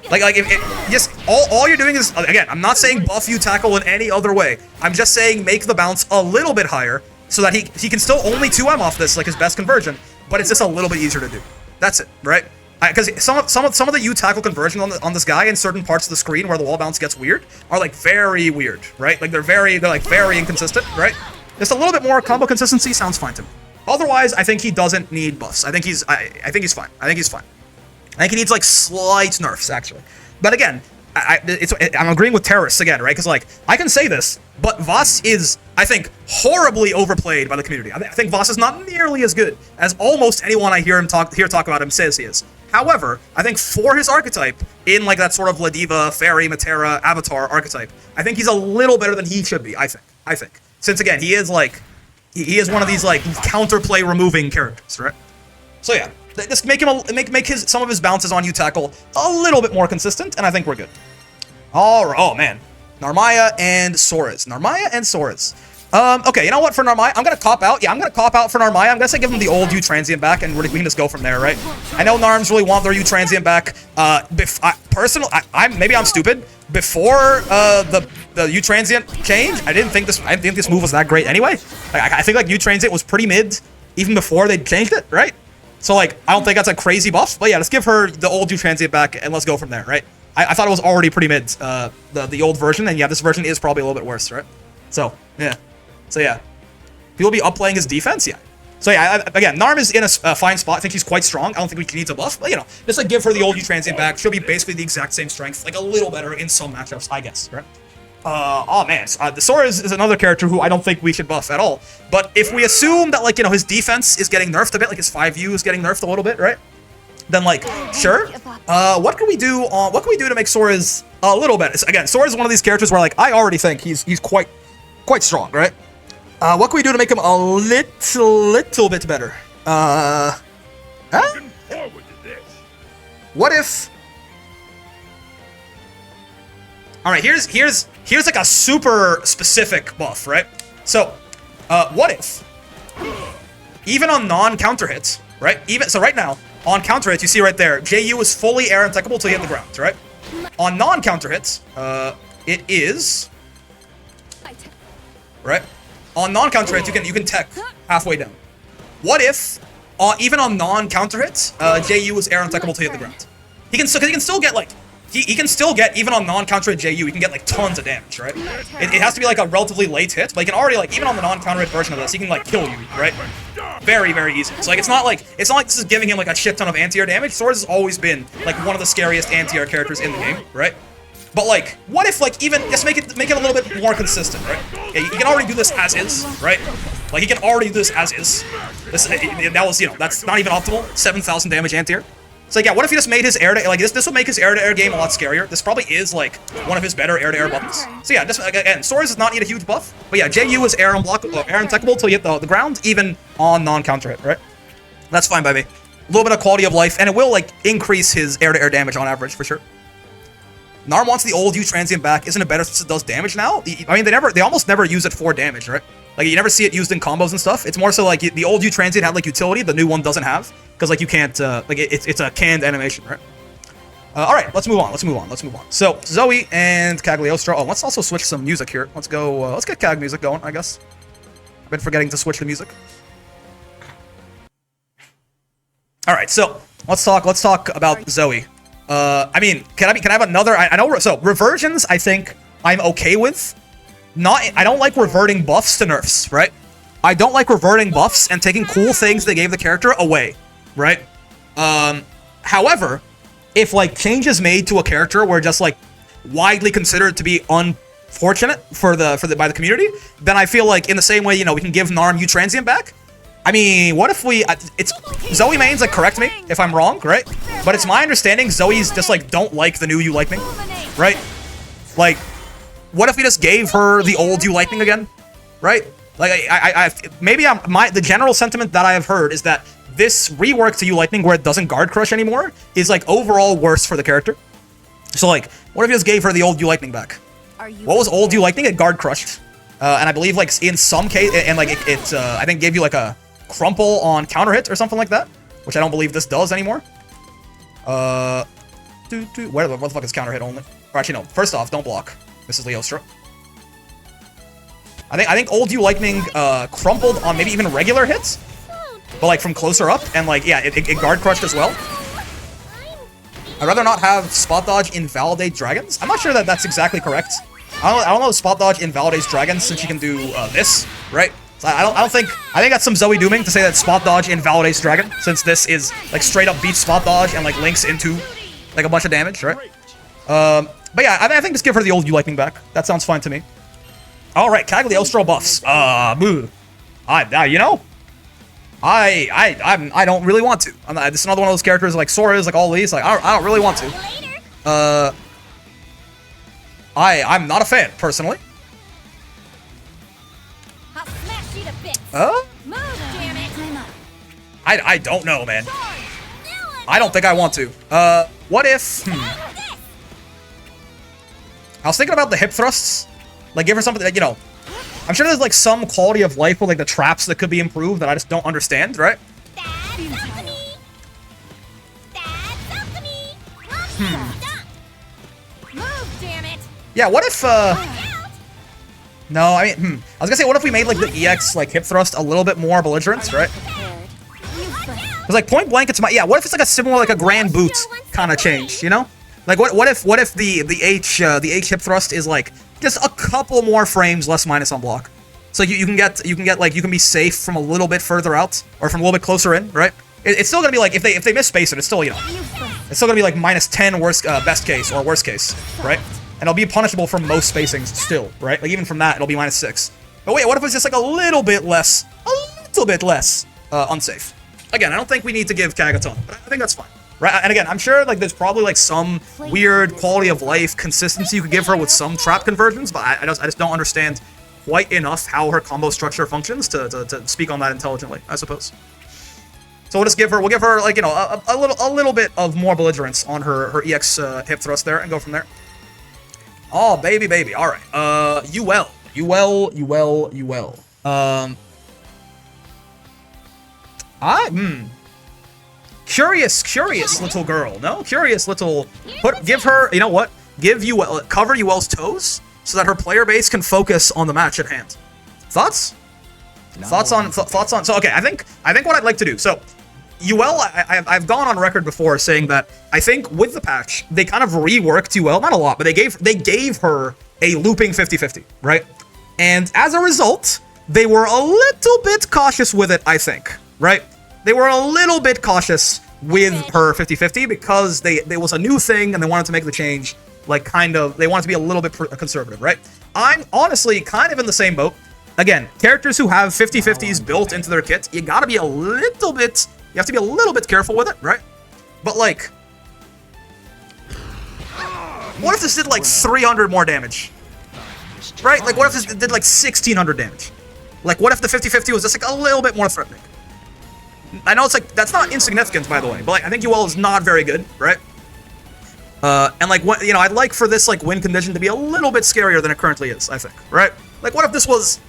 A: Like if just all you're doing is, again, I'm not saying buff you tackle in any other way. I'm just saying make the bounce a little bit higher so that he can still only 2M off this, like his best conversion, but it's just a little bit easier to do. That's it, right? Because some of the U tackle conversion on this guy in certain parts of the screen where the wall bounce gets weird are like very weird, right? Like they're like very inconsistent, right? Just a little bit more combo consistency sounds fine to me. Otherwise, I think he doesn't need buffs. I think he's fine. I think he's fine. I think he needs, like, slight nerfs, actually. But again, I'm agreeing with terrorists again, right? Because, like, I can say this, but Voss is, I think, horribly overplayed by the community. I think Voss is not nearly as good as almost anyone I hear talk about him says he is. However, I think for his archetype, in, like, that sort of Ladiva, Fairy, Matera, Avatar archetype, I think he's a little better than he should be, I think. Since, again, he is, like, he is one of these, like, counterplay removing characters, right? So, yeah. Just make him make some of his bounces on you tackle a little bit more consistent, and I think we're good. All right. Oh man, Narmaya and Soras. Okay, you know what? For Narmaya, I'm gonna cop out. Yeah, I'm gonna cop out for Narmaya. I'm gonna say give him the old U transient back, and we can just go from there, right? I know Narms really want their U transient back. Personally, maybe I'm stupid. Before the U transient change, I didn't think this move was that great anyway. I think like U transient was pretty mid even before they changed it, right? So, like, I don't think that's a crazy buff, but yeah, let's give her the old U transient back, and let's go from there, right? I thought it was already pretty mid, the old version, and yeah, this version is probably a little bit worse, right? So, yeah. People be upplaying his defense? Yeah. So, yeah, again, Narm is in a fine spot. I think he's quite strong. I don't think he needs a buff, but, you know, just, like, give her the old U transient back. She'll be basically the exact same strength, like, a little better in some matchups, I guess, right? Oh man, the Sora is another character who I don't think we should buff at all. But if we assume that, like, you know, his defense is getting nerfed a bit, like his 5U is getting nerfed a little bit, right? Then, like, sure. What can we do to make Sora's a little better? Again, Sora's one of these characters where, like, I already think he's quite strong, right? What can we do to make him a little bit better? What if? All right, here's like a super specific buff, right? So, what if, even on non-counter hits, right? So right now, on counter hits, you see right there, JU is fully air untechable till you hit the ground, right? On non-counter hits, it is, right? On non-counter hits, you can tech halfway down. What if, even on non-counter hits, JU is air untechable till you hit the ground? He can still get like. He can still get, even on non-counter hit JU, he can get, like, tons of damage, right? It has to be, like, a relatively late hit, but he can already, like, even on the non-counter hit version of this, he can, like, kill you, right? Very, very easy. So, like, it's not like this is giving him, like, a shit ton of anti-air damage. Swords has always been, like, one of the scariest anti-air characters in the game, right? But, like, what if, like, even, just make it a little bit more consistent, right? Yeah, you can already do this as is, right? Like, he can already do this as is. That was, you know, that's not even optimal. 7,000 damage anti-air. So, like, yeah, what if he just made his air-to-air, like, this would make his air-to-air game a lot scarier. This probably is, like, one of his better air-to-air buttons. So, yeah, just, again, Swords does not need a huge buff. But, yeah, JU is air untechable till you hit the ground, even on non-counter hit, right? That's fine by me. A little bit of quality of life, and it will, like, increase his air-to-air damage on average, for sure. Narm wants the old U transient back. Isn't it better since it does damage now? I mean, they almost never use it for damage, right? Like, you never see it used in combos and stuff. It's more so, like, the old U transient had, like, utility. The new one doesn't have. Because, like, you can't, like, it's a canned animation, right? Alright, let's move on. So, Zoe and Cagliostro. Oh, let's also switch some music here. Let's go, let's get Cag music going, I guess. I've been forgetting to switch the music. Alright, so, let's talk about Zoe. I mean, can I have another, I know, so, reversions, I think I'm okay with. I don't like reverting buffs to nerfs, right? I don't like reverting buffs and taking cool things they gave the character away, right? However, if, like, changes made to a character were just, like, widely considered to be unfortunate by the community, then I feel like in the same way, you know, we can give Narm U transient back. I mean, what if it's Zoe mains, like, correct me if I'm wrong, right? But it's my understanding Zoe's just, like, don't like the new U lightning, right? Like, what if we just gave her the old U lightning again, right? Like, the general sentiment that I have heard is that this rework to U lightning where it doesn't guard crush anymore is, like, overall worse for the character. So, like, what if we just gave her the old U lightning back? What was old U lightning? It guard crushed, and I believe, like, in some case, and like it I think gave you like a crumple on counter hit or something like that, which I don't believe this does anymore. What the fuck is counter hit only? Or actually, no. First off, don't block. This is Leostra. I think old U lightning crumpled on maybe even regular hits, but like from closer up, and like yeah, it guard crushed as well. I'd rather not have spot dodge invalidate dragons. I'm not sure that that's exactly correct. I don't know if spot dodge invalidates dragons since you can do this, right? So I think that's some Zoe dooming to say that spot dodge invalidates dragon, since this is like straight up beats spot dodge and like links into like a bunch of damage, right? But yeah, I think just give her the old U lightning back. That sounds fine to me. All right, Cagliostro buffs. Boo. You know, I don't really want to. This is another one of those characters like Sora's, like all these. Like I don't really want to. I'm not a fan personally. I don't know, man. I don't think I want to. What if? I was thinking about the hip thrusts. Like, give her something that, you know, I'm sure there's like some quality of life with like the traps that could be improved that I just don't understand, right? Yeah, what if, no, I mean, I was gonna say, what if we made like the EX like hip thrust a little bit more belligerent, right? Because like point blank, it's yeah. What if it's like a similar like a grand boot kind of change, you know? Like what if the H hip thrust is like just a couple more frames less minus on block, so you can get like you can be safe from a little bit further out or from a little bit closer in, right? It's still gonna be like if they miss space it, it's still, you know, it's still gonna be like -10 worst best case or worst case, right? And it'll be punishable from most spacings still, right? Like even from that it'll be -6. But wait, what if it's just like a little bit less unsafe? Again, I don't think we need to give Cag a ton, but I think that's fine. Right, and again, I'm sure like there's probably like some weird quality of life consistency you could give her with some trap conversions, but I just don't understand quite enough how her combo structure functions to speak on that intelligently, I suppose. So we'll give her like, you know, a little bit of more belligerence on her EX hip thrust there and go from there. Oh baby, all right. Curious little girl. No, curious little. Give her. You know what? Give UL, cover UL's toes so that her player base can focus on the match at hand. Thoughts? Thoughts on. So okay, I think what I'd like to do. So UL, I've gone on record before saying that I think with the patch they kind of reworked UL, not a lot, but they gave her a looping 50-50, right? And as a result, they were a little bit cautious with it. I think, right? They were a little bit cautious with her 50-50 because there was a new thing and they wanted to make the change, like kind of, they wanted to be a little bit conservative, right? I'm honestly kind of in the same boat. Again, characters who have 50-50s built into their kit, you have to be a little bit careful with it, right? But like, what if this did like 300 more damage? Right? Like what if this did like 1600 damage? Like what if the 50-50 was just like a little bit more threatening? I know it's like, that's not insignificant, by the way, but like, I think UL is not very good, right? And like, what, you know, I'd like for this like win condition to be a little bit scarier than it currently is, I think, right? Like, what if this was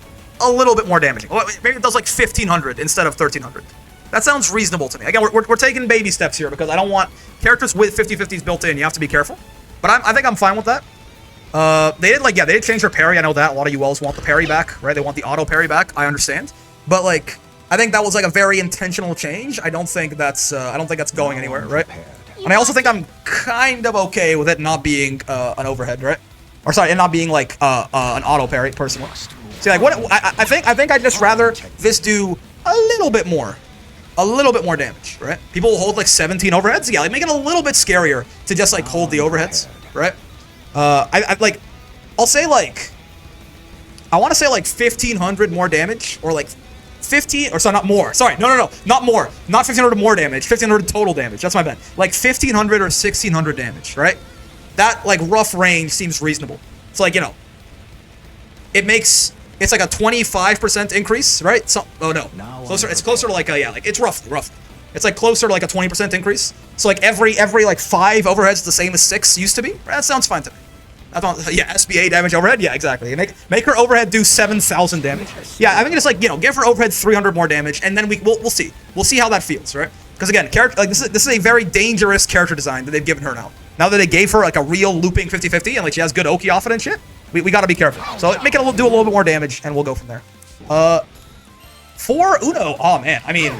A: a little bit more damaging? Maybe it does like 1,500 instead of 1,300. That sounds reasonable to me. Again, we're taking baby steps here because I don't want characters with 50/50s built in. You have to be careful. But I think I'm fine with that. They did, like, yeah, they did change their parry. I know that. A lot of ULs want the parry back, right? They want the auto parry back. I understand. But, like, I think that was, like, a very intentional change. I don't think that's going anywhere, right? And I also think I'm kind of okay with it not being an overhead, right? Or sorry, it not being, like, an auto parry, personally. See, like, what I think I'd just rather this do a little bit more damage, right? People will hold like 17 overheads. Yeah, like make it a little bit scarier to just like hold the overheads, right? I'll say like, I want to say like 1,500 more damage, or like 15, or sorry, not more. Sorry, no, not more. Not 1,500 more damage. 1,500 total damage. That's my bad. Like 1,500 or 1,600 damage, right? That like rough range seems reasonable. It's like, you know, it's like a 25% increase, right? So, oh no, closer. It's closer to like a, yeah, like it's roughly. It's like closer to like a 20% increase. So like every like 5 overheads the same as 6 used to be. Right? That sounds fine to me. That's not, yeah, SBA damage overhead. Yeah, exactly. Make her overhead do 7,000 damage. Yeah, I think it's like, you know, give her overhead 300 more damage, and then we'll see. We'll see how that feels, right? Because again, character like this is a very dangerous character design that they've given her now. Now that they gave her like a real looping 50/50 and like she has good Oki off it and shit. We gotta be careful. So make it do a little bit more damage, and we'll go from there. For Uno, oh man, I mean,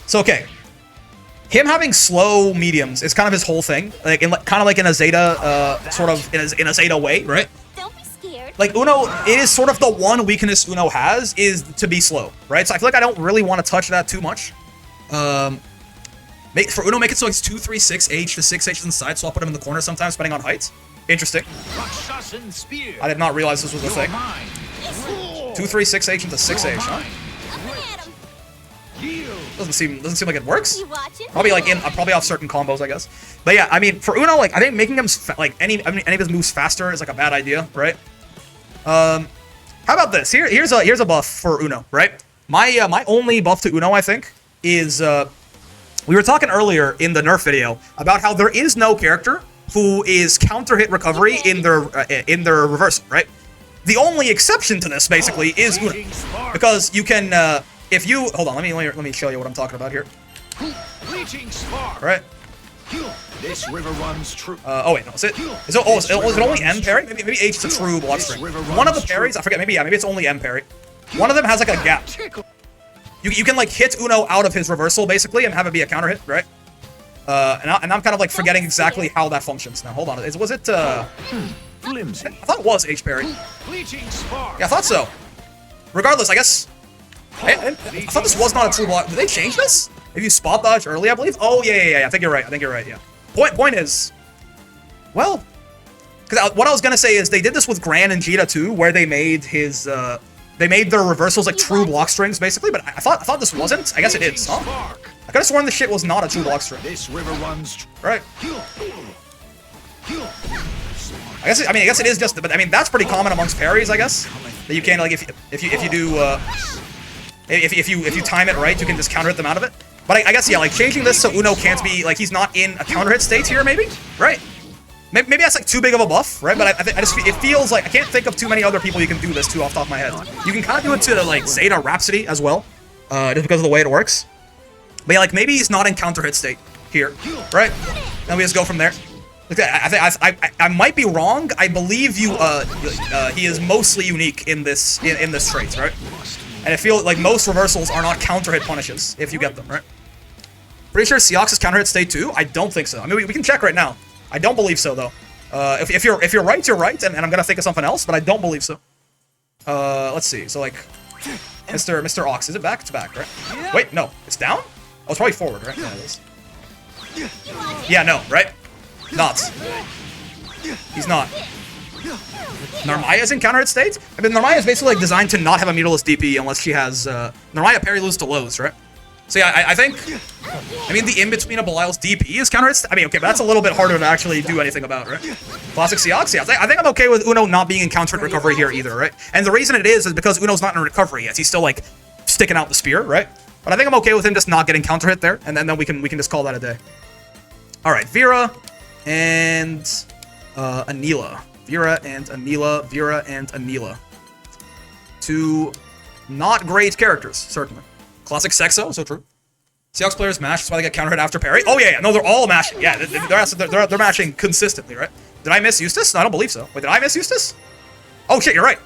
A: so okay, him having slow mediums is kind of his whole thing, like kind of like in a Zeta, sort of in a Zeta way, right?
D: Don't be scared.
A: Like Uno, it is sort of the one weakness Uno has is to be slow, right? So I feel like I don't really want to touch that too much. For Uno, make it so it's 2-3-6H to 6H on the side, so I'll put him in the corner sometimes, depending on height. Interesting. I did not realize this was a thing. 2-3-6H into 6H, huh? Doesn't seem like it works. Probably like probably off certain combos, I guess. But yeah, I mean, for Uno, like I think making him like any of his moves faster is like a bad idea, right? How about this? Here's a buff for Uno, right? My only buff to Uno, I think, is we were talking earlier in the nerf video about how there is no character who is counter hit recovery in their reversal, right? The only exception to this basically is Uno, because you can if you hold on, let me show you what I'm talking about here. All right.
B: This river runs true.
A: Oh wait, no, is it only M parry? Maybe H is a true block string. One of the parries, I forget. Maybe it's only M parry. One of them has like a gap. You can like hit Uno out of his reversal basically and have it be a counter hit, right? And I'm kind of like forgetting exactly how that functions now. Hold on, was it?
B: Flimsy.
A: I thought it was H parry. Yeah, I thought so. Regardless, I guess. I thought this was not a true block. Did they change this? If you spot dodge early, I believe. Oh yeah. I think you're right. Yeah. Point is, well, because what I was gonna say is they did this with Gran and Jita too, where they made his they made their reversals like true block strings basically. But I thought this wasn't. I guess it is. Huh? I could have sworn this shit was not a true block string.
B: This river runs
A: right. I guess it is just. But I mean that's pretty common amongst parries. I guess that you can like if you do. If you time it right, you can just counter hit them out of it. But I guess, yeah, like, changing this so Uno can't be, like, he's not in a counter hit state here, maybe? Right? Maybe that's, like, too big of a buff, right? But it feels like, I can't think of too many other people you can do this to off the top of my head. You can kind of do it to, like, Zeta Rhapsody as well, just because of the way it works. But, yeah, like, maybe he's not in counter hit state here, right? And we just go from there. I might be wrong. I believe he is mostly unique in this trait, right? And I feel like most reversals are not counter hit punishes if you get them, right? Pretty sure Seox is counter hit state 2. I don't think so. I mean, we can check right now. I don't believe so though. If you're right, you're right, and I'm gonna think of something else, but I don't believe so. Let's see. So like, Mr. Ox, is it back? It's back, right? Wait, no, it's down. Oh, it's probably forward, right? Yeah, it is. Yeah, no, right? Not. He's not. Narmaya's in counter hit state? I mean, Narmaya is basically like designed to not have a meterless DP unless she has, Narmaya parry lose to lows, right? So yeah, I think, I mean, the in-between of Belial's DP is counter hit state. I mean, okay, but that's a little bit harder to actually do anything about, right? Classic Seox, yeah. I think I'm okay with Uno not being in counter hit recovery here either, right? And the reason it is because Uno's not in recovery yet. He's still, like, sticking out the spear, right? But I think I'm okay with him just not getting counter hit there, and then we can just call that a day. All right, Vera and Anila. Vera and Anila. Two not great characters, certainly. Classic Sexo, so true. Seahawks players mash, that's why they get counter hit after parry. Oh yeah, no, they're all mashing. Yeah, they're mashing consistently, right? Did I miss Eustace? No, I don't believe so. Wait, did I miss Eustace? Oh shit, you're right.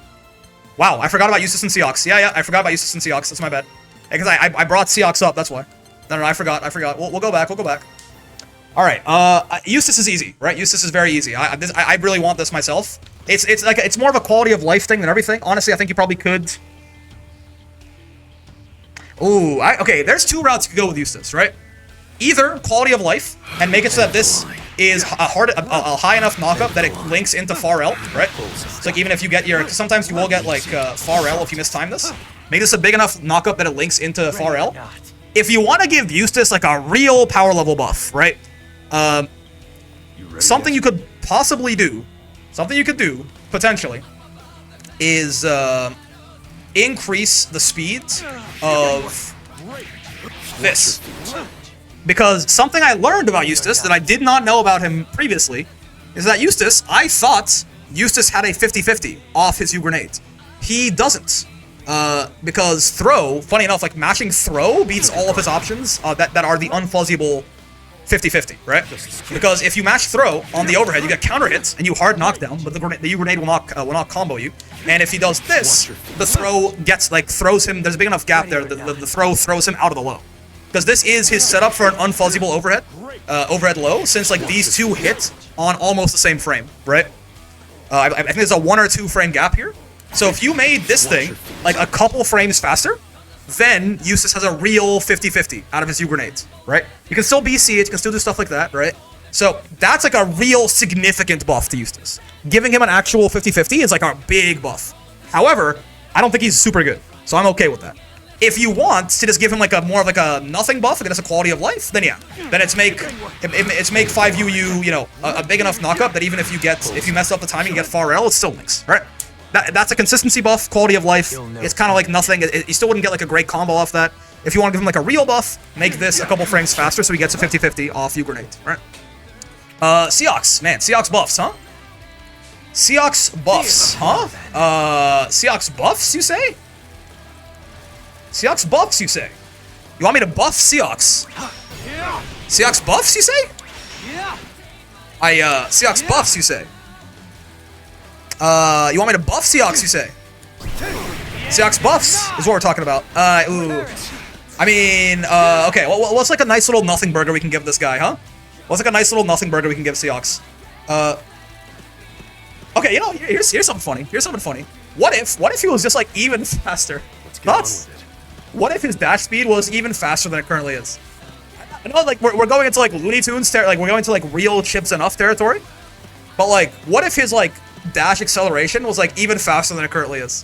A: Wow, I forgot about Eustace and Seahawks. Yeah, I forgot about Eustace and Seahawks. That's my bad. Because I brought Seahawks up, that's why. No, I forgot. We'll go back. All right, Eustace is easy, right? Eustace is very easy. I really want this myself. It's more of a quality of life thing than everything. Honestly, I think you probably could. Ooh, okay, there's two routes you could go with Eustace, right? Either quality of life and make it so that this is a high enough knockup that it links into far L, right? So like even if you get your, sometimes you will get like far L if you mistime this. Make this a big enough knockup that it links into far L. If you want to give Eustace like a real power level buff, right? Something you could possibly do, potentially, is increase the speed of this. Because something I learned about Eustace that I did not know about him previously is that I thought Eustace had a 50-50 off his U-grenade. He doesn't. Because throw, funny enough, like mashing throw beats all of his options that are the unfuzzyable 50-50, right? Because if you mash throw on the overhead, you get counter hits and you hard knockdown, but the U-grenade will not combo you. And if he does this, the throw gets like throws him. There's a big enough gap there. The throw throws him out of the low. Because this is his setup for an unfuzzyable overhead low, since like these two hit on almost the same frame, right? I think there's a 1 or 2 frame gap here. So if you made this thing like a couple frames faster, then Eustace has a real 50-50 out of his U-grenades, right? You can still BC it, you can still do stuff like that, right? So that's like a real significant buff to Eustace. Giving him an actual 50-50 is like a big buff. However, I don't think he's super good, so I'm okay with that. If you want to just give him like a more of like a nothing buff against a quality of life, then yeah. Then it's make 5UU, you know, a big enough knockup that even if you mess up the timing and get far L, it still links, right? That's a consistency buff, quality of life. It's kind of like nothing. You still wouldn't get like a great combo off that. If you want to give him like a real buff, make this a couple frames faster so he gets a 50-50 off U-grenade, right? Seahawks, man, Seahawks buffs, huh? Seahawks buffs, huh? Seahawks buffs, you say? Seahawks buffs, you say? You want me to buff Seahawks? Seahawks buffs, you say? Seahawks buffs, you say? You want me to buff Seahawks, you say? Seahawks buffs is what we're talking about. Ooh. I mean, okay, what's like a nice little nothing burger we can give this guy, huh? What's like a nice little nothing burger we can give Seahawks? Okay, you know, here's something funny. Here's something funny. What if he was just like even faster? Thoughts? What if his dash speed was even faster than it currently is? I know, like, we're going into like Looney Tunes, like we're going into like real chips enough territory. But like, what if his like dash acceleration was like even faster than it currently is?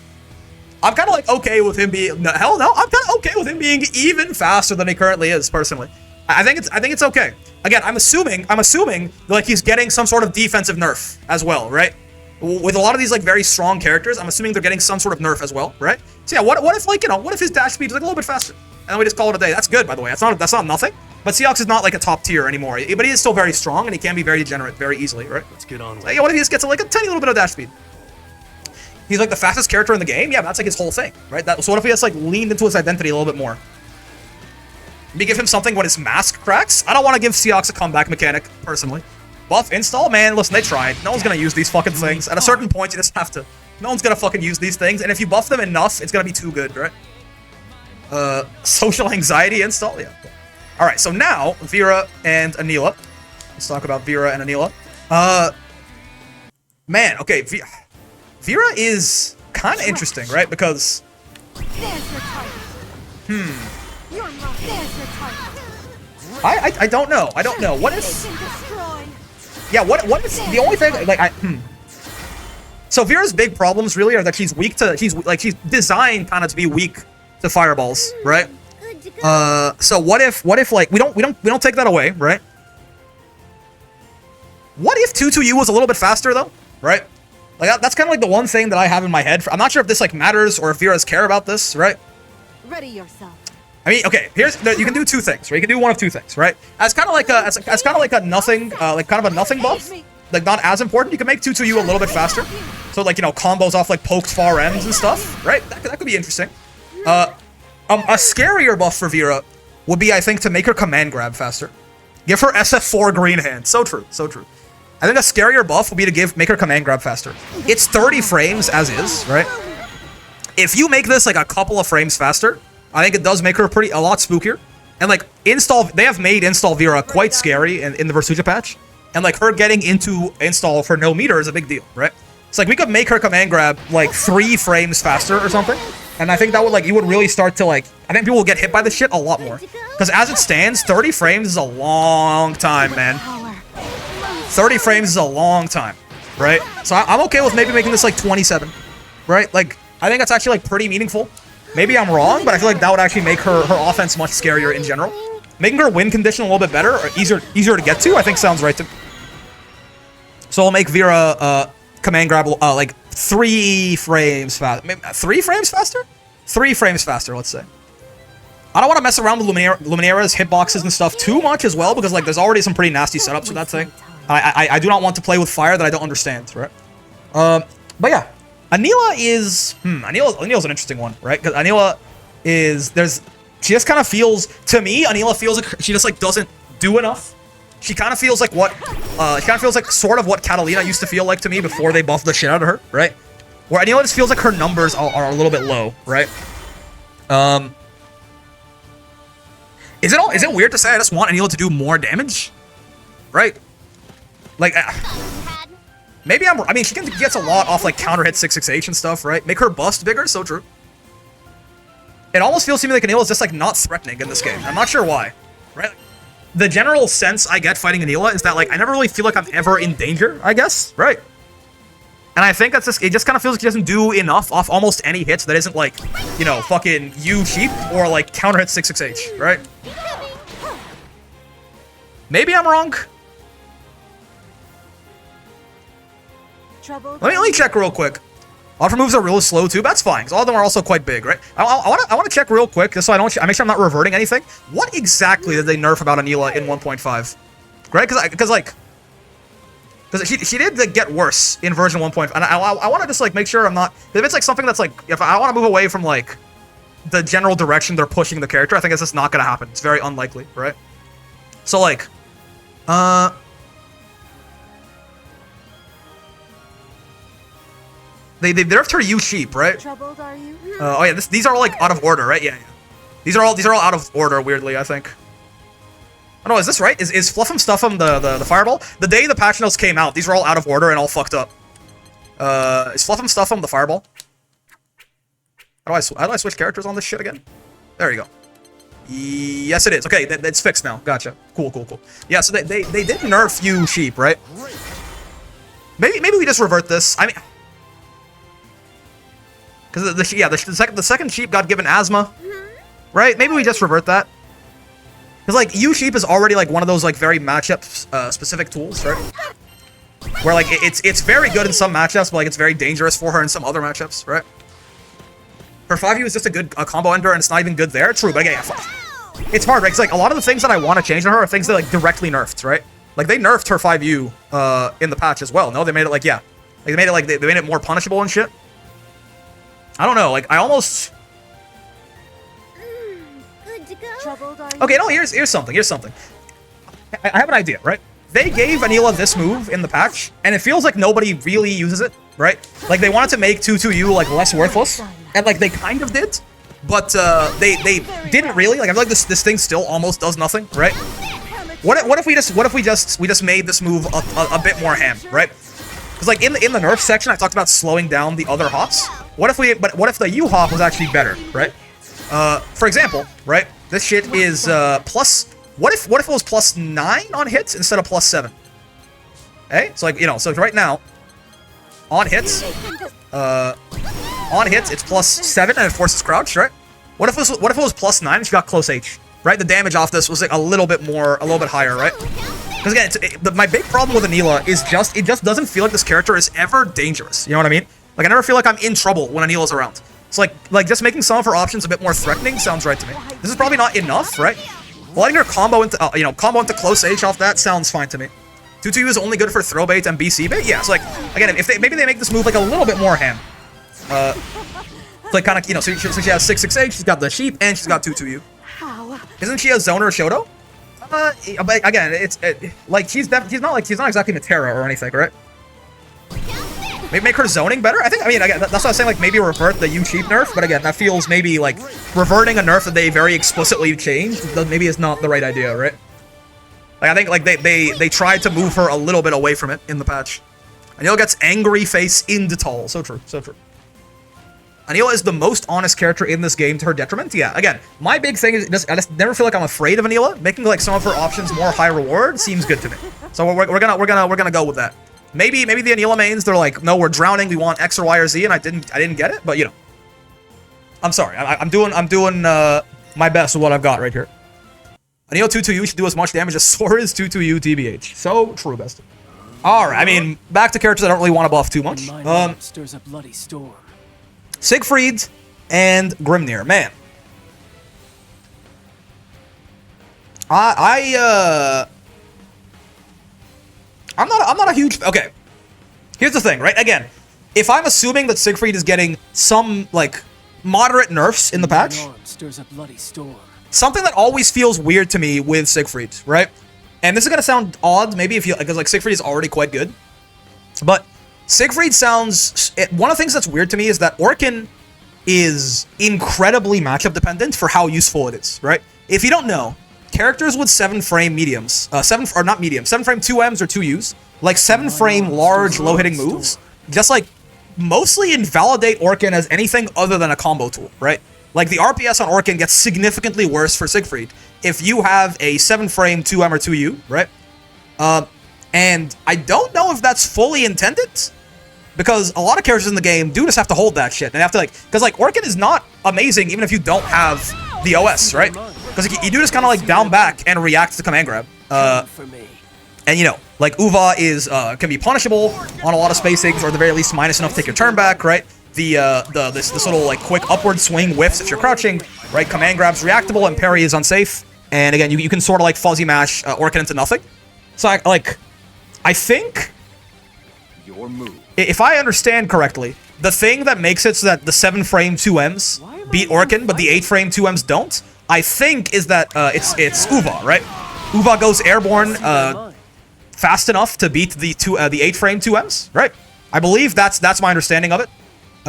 A: I'm kind of like okay with him being hell no. I'm kind of okay with him being even faster than he currently is. Personally, I think it's okay. Again, I'm assuming like he's getting some sort of defensive nerf as well, right? With a lot of these like very strong characters, I'm assuming they're getting some sort of nerf as well, right? So yeah, what if like, you know, what if his dash speed is like a little bit faster, and then we just call it a day? That's good, by the way. That's not nothing. But Seahawks is not like a top tier anymore, but he is still very strong and he can be very degenerate very easily, right?
B: Let's get on.
A: So, yeah, what if he just gets like a tiny little bit of dash speed? He's like the fastest character in the game. Yeah, that's like his whole thing, right? So what if he just like leaned into his identity a little bit more? Maybe give him something when his mask cracks. I don't want to give Seahawks a comeback mechanic personally. Buff install, man. Listen, they tried. No one's gonna use these fucking things. At a certain point, you just have to. No one's gonna fucking use these things, and if you buff them enough, it's gonna be too good, right? Social anxiety install, yeah. All right, so now Vera and Anila. Let's talk about Vera and Anila. Man, okay, Vera is kind of interesting, right? Because I don't know. What if? Yeah, what if the only thing like So Vera's big problems really are that she's weak to she's designed kind of to be weak to fireballs, right? So what if like we don't take that away, right? What if 2-2U was a little bit faster though, right? Like that's kind of like the one thing that I have in my head. I'm not sure if this like matters or if Vera's care about this, right?
D: Ready yourself.
A: I mean, okay, you can do two things, right? You can do one of two things, right? As kind of like a nothing, like kind of a nothing buff, like not as important. You can make 2-2-U a little bit faster, so like, you know, combos off like poked far ends and stuff, right? That could be interesting. A scarier buff for Vera would be, I think, to make her command grab faster. Give her SF4 green hand. So true, so true. I think a scarier buff would be to make her command grab faster. It's 30 frames as is, right? If you make this like a couple of frames faster, I think it does make her a lot spookier. And like they have made install Vera quite scary in the Versuja patch. And like her getting into install for no meter is a big deal, right? It's like we could make her command grab like 3 frames faster or something. And I think that would like, you would really start to like, I think people will get hit by this shit a lot more. Because as it stands, 30 frames is a long time, man. 30 frames is a long time, right? So I'm okay with maybe making this like 27, right? Like, I think that's actually like pretty meaningful. Maybe I'm wrong, but I feel like that would actually make her offense much scarier in general. Making her win condition a little bit better, or easier to get to, I think sounds right to me. So I'll make Vera command grab like 3 frames faster. 3 frames faster? 3 frames faster, let's say. I don't want to mess around with Luminera's hitboxes and stuff too much as well, because like there's already some pretty nasty setups with that thing. I do not want to play with fire that I don't understand, right? But yeah, Anila is Anila's an interesting one, right? Because Anila is she just kind of feels, to me, Anila feels like she just like doesn't do enough. She kind of feels like sort of what Catalina used to feel like to me before they buffed the shit out of her, right? Where Anila just feels like her numbers are a little bit low, right? Is it weird to say I just want Anila to do more damage? Right? Like, maybe I mean, she gets a lot off, like, counter hit 668 and stuff, right? Make her bust bigger, so true. It almost feels to me like Anila is just, like, not threatening in this game. I'm not sure why, right? The general sense I get fighting Anila is that, like, I never really feel like I'm ever in danger, I guess, right? And I think that's it just kind of feels like she doesn't do enough off almost any hits that isn't, like, you know, fucking U cheap or, like, counter hit 668, right? Maybe I'm wrong. Let me check real quick. Offer moves are real slow too. That's fine, because all of them are also quite big, right? I want to check real quick, just so I make sure I'm not reverting anything. What exactly did they nerf about Anila in 1.5? Right? Because she did like, get worse in version 1.5, and I want to just like make sure I'm not. If it's like something that's like, if I want to move away from like the general direction they're pushing the character, I think it's just not gonna happen. It's very unlikely, right? So like, They nerfed her U sheep, right? Troubled, are you? Oh yeah, these are like out of order, right? Yeah. These are all out of order, weirdly, I think. Oh no, is this right? Is Fluff'em Stuff'em the fireball? The day the patch notes came out, these were all out of order and all fucked up. Is Fluff'em Stuff'em the fireball? How do I switch characters on this shit again? There you go. Yes, it is. Okay, it's fixed now. Gotcha. Cool. Yeah, so they did nerf U sheep, right? Maybe we just revert this. I mean, because the second sheep got given asthma, right? Maybe we just revert that. Because like U sheep is already like one of those like very matchup specific tools, right? Where like it's very good in some matchups, but like it's very dangerous for her in some other matchups, right? Her 5U is just a good combo ender, and it's not even good there. True, but yeah, it's hard, right? Because like a lot of the things that I want to change on her are things that like directly nerfed, right? Like they nerfed her 5U in the patch as well. No, they made it like they made it more punishable and shit. I don't know, like, I almost... Good to go. Okay, no, here's something. I have an idea, right? They gave Anila this move in the patch, and it feels like nobody really uses it, right? Like, they wanted to make 2-2-U, like, less worthless, and, like, they kind of did, but, they didn't really. Like, I feel like this thing still almost does nothing, right? What if we just made this move a bit more ham, right? Because, like, in the nerf section, I talked about slowing down the other hops. What if the U hop was actually better, right? For example, right? This shit is plus. What if it was plus 9 on hits instead of plus 7? Hey, so like, you know, so right now, on hits, it's plus 7 and it forces crouch, right? What if it was plus 9 and she got close H, right? The damage off this was like a little bit higher, right? Because again, my big problem with Anila is it just doesn't feel like this character is ever dangerous. You know what I mean? Like, I never feel like I'm in trouble when Anila's around. So like just making some of her options a bit more threatening sounds right to me. This is probably not enough, right? Letting her combo into combo into close H off that sounds fine to me. 2-2 is only good for throw bait and BC bait. Yeah, so like again, if maybe they make this move like a little bit more ham. Like kind of so she has 6-6-8, she's got the sheep and she's got 2-2U. Isn't she a zoner or Shoto? But again, like she's not exactly Matera or anything, right? Maybe make her zoning better. I mean again that's what I was saying. Like maybe revert the U sheep nerf, but again that feels maybe like reverting a nerf that they very explicitly changed. Maybe is not the right idea, right? Like I think like they tried to move her a little bit away from it in the patch. Anil gets angry face into tall. So true, so true. Anila is the most honest character in this game to her detriment. Yeah, again, my big thing is I just never feel like I'm afraid of Anila. Making like some of her options more high reward seems good to me. So we're gonna go with that. Maybe the Anila mains they're like, no, we're drowning. We want X or Y or Z, and I didn't get it. But I'm sorry. I'm doing my best with what I've got right here. Anila 2-2U should do as much damage as Sora's 2-2U TBH. So true, best. All right. I mean, back to characters I don't really want to buff too much.
B: Stirs a bloody storm.
A: Siegfried and Grimnir, man. I'm not a huge. Okay, here's the thing, right? Again, if I'm assuming that Siegfried is getting some like moderate nerfs in the patch,
B: Stirs a bloody storm.
A: something that always feels weird to me with Siegfried, right? And this is gonna sound odd, maybe if you because like Siegfried is already quite good, but Siegfried sounds... One of the things that's weird to me is that Orkin is incredibly matchup dependent for how useful it is, right? If you don't know, characters with 7-frame mediums, 7-frame 2Ms or 2Us, like 7-frame large low-hitting moves, just like mostly invalidate Orkin as anything other than a combo tool, right? Like the RPS on Orkin gets significantly worse for Siegfried if you have a 7-frame 2M or 2U, right? And I don't know if that's fully intended, because a lot of characters in the game do just have to hold that shit. And they have to because like Orkin is not amazing even if you don't have the OS, right? Because you do just kind of like down back and react to command grab. And like Uva is can be punishable on a lot of spacings, or at the very least minus enough to take your turn back, right? This little like quick upward swing whiffs if you're crouching, right? Command grab's reactable and parry is unsafe. And again, you can sort of like fuzzy mash Orkin into nothing. So I think
B: Your move.
A: If I understand correctly, the thing that makes it so that the 7-frame 2Ms beat Orkin, but the 8-frame 2Ms don't, I think is that it's Uva, right? Uva goes airborne fast enough to beat the 8-frame 2Ms, right? I believe that's my understanding of it.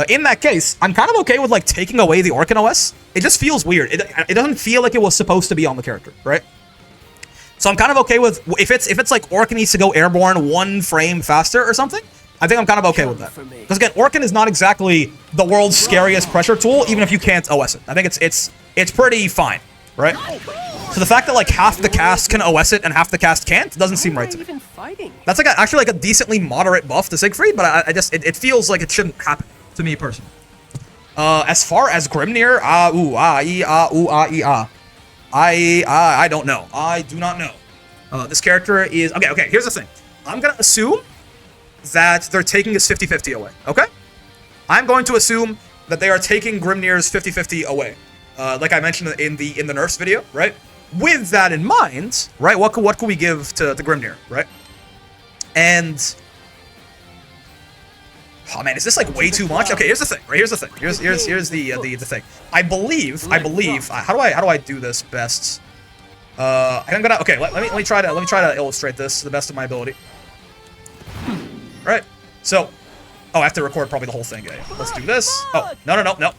A: In that case, I'm kind of okay with like taking away the Orkin OS. It just feels weird. It doesn't feel like it was supposed to be on the character, right? So I'm kind of okay with if it's like Orkin needs to go airborne 1 frame faster or something. I think I'm kind of okay with that. Because again, Orkin is not exactly the world's scariest pressure tool, even if you can't OS it. I think it's pretty fine, right? So the fact that like half the cast can OS it and half the cast can't doesn't seem right to me. That's like actually like a decently moderate buff to Siegfried, but it feels like it shouldn't happen to me personally. As far as Grimnir, I don't know. I do not know. This character is okay. Here's the thing. I'm gonna assume that they're taking his 50-50 away. Okay, I'm going to assume that they are taking Grimnir's 50-50 away. Like I mentioned in the nerfs video, right? With that in mind, right? What could we give to Grimnir, right? And oh man, is this like way too much? Okay, here's the thing. Right, here's the thing. Here's the thing. I believe. How do I do this best? I'm gonna. Okay, let me try to illustrate this to the best of my ability. Right. So, I have to record probably the whole thing. Okay, let's do this. Oh no.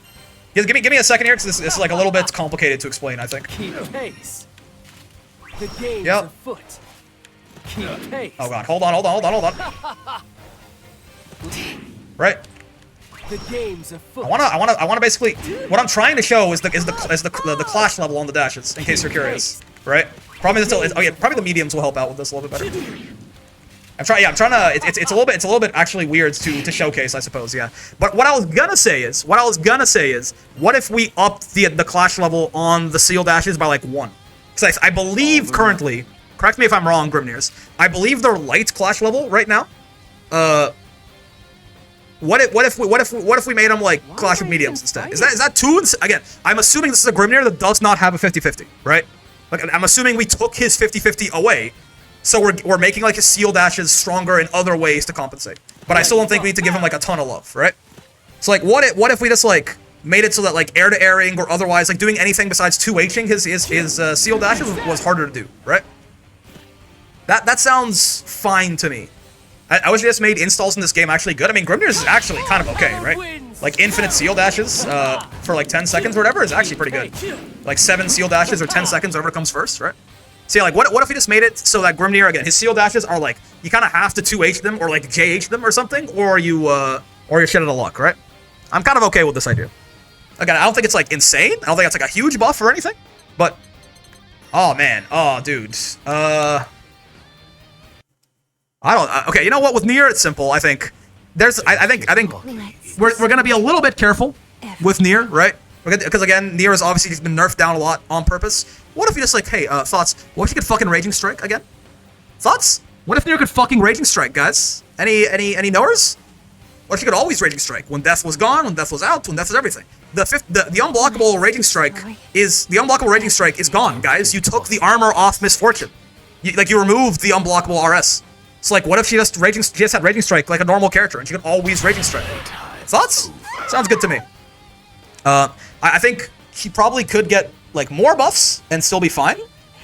A: Give me a second here, because this is like a little bit complicated to explain, I think.
B: Keep pace. The game's
A: Yep.
B: afoot. Keep pace.
A: Oh god, hold on. Right.
B: The game's afoot.
A: I wanna basically what I'm trying to show is the clash level on the dashes, in case you're curious. Right? Probably probably the mediums will help out with this a little bit better. I'm trying to it's a little bit actually weird to showcase, I suppose, yeah. But what I was gonna say is what if we upped the clash level on the seal dashes by like 1? Because I believe currently, correct me if I'm wrong, Grimnirs, I believe their light clash level right now What if we made him like Clash of Mediums instead? Is that too again? I'm assuming this is a Grimnir that does not have a 50-50, right? Like I'm assuming we took his 50-50 away, so we're making like his seal dashes stronger in other ways to compensate. But I still don't think we need to give him like a ton of love, right? So like what if we just like made it so that like air to airing or otherwise like doing anything besides 2Hing his seal dashes was harder to do, right? That sounds fine to me. I wish we just made installs in this game actually good. I mean, Grimnir is actually kind of okay, right? Like infinite seal dashes for like 10 seconds or whatever is actually pretty good. Like 7 seal dashes or 10 seconds, whatever comes first, right? So yeah, like what if we just made it so that Grimnir, again, his seal dashes are like, you kind of have to 2H them or like JH them or something, or you're shit out of luck, right? I'm kind of okay with this idea. Again, I don't think it's like insane. I don't think it's like a huge buff or anything, but oh man, oh dude, I don't. Okay, you know what? With Nier, it's simple. I think there's. I think we're gonna be a little bit careful with Nier, right? Because again, Nier has obviously been nerfed down a lot on purpose. What if you just like, hey, thoughts? What if you could fucking Raging Strike again? Thoughts? What if Nier could fucking Raging Strike, guys? Any knowers? What if you could always Raging Strike when death was gone, when death was out, when death was everything? The unblockable Raging Strike is gone, guys. You took the armor off Misfortune. You removed the unblockable RS. So like, what if she just had Raging Strike like a normal character, and she could always Raging Strike? Thoughts? Sounds good to me. I think he probably could get like more buffs and still be fine.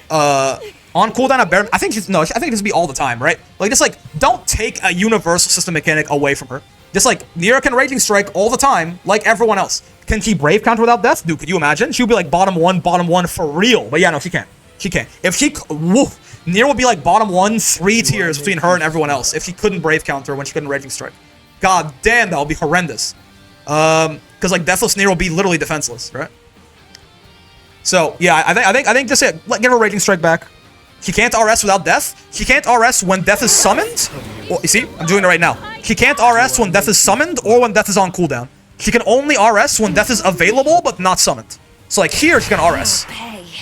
A: On cooldown at bare, I think this would be all the time, right? Like just like don't take a universal system mechanic away from her. Just like Nier can Raging Strike all the time, like everyone else. Can she Brave counter without death? Dude, could you imagine? She would be like bottom one for real. But yeah, no, she can't. She can't. If she, woof. Nier would be like bottom 1, 3 tiers between her and everyone else if she couldn't Brave counter when she couldn't Raging Strike. God damn, that would be horrendous. Because like Deathless Nier will be literally defenseless, right? So yeah, I think just give her Raging Strike back. She can't RS without death. She can't RS when death is summoned. Well, you see, I'm doing it right now. She can't RS when death is summoned or when death is on cooldown. She can only RS when death is available but not summoned. So like here, she can RS.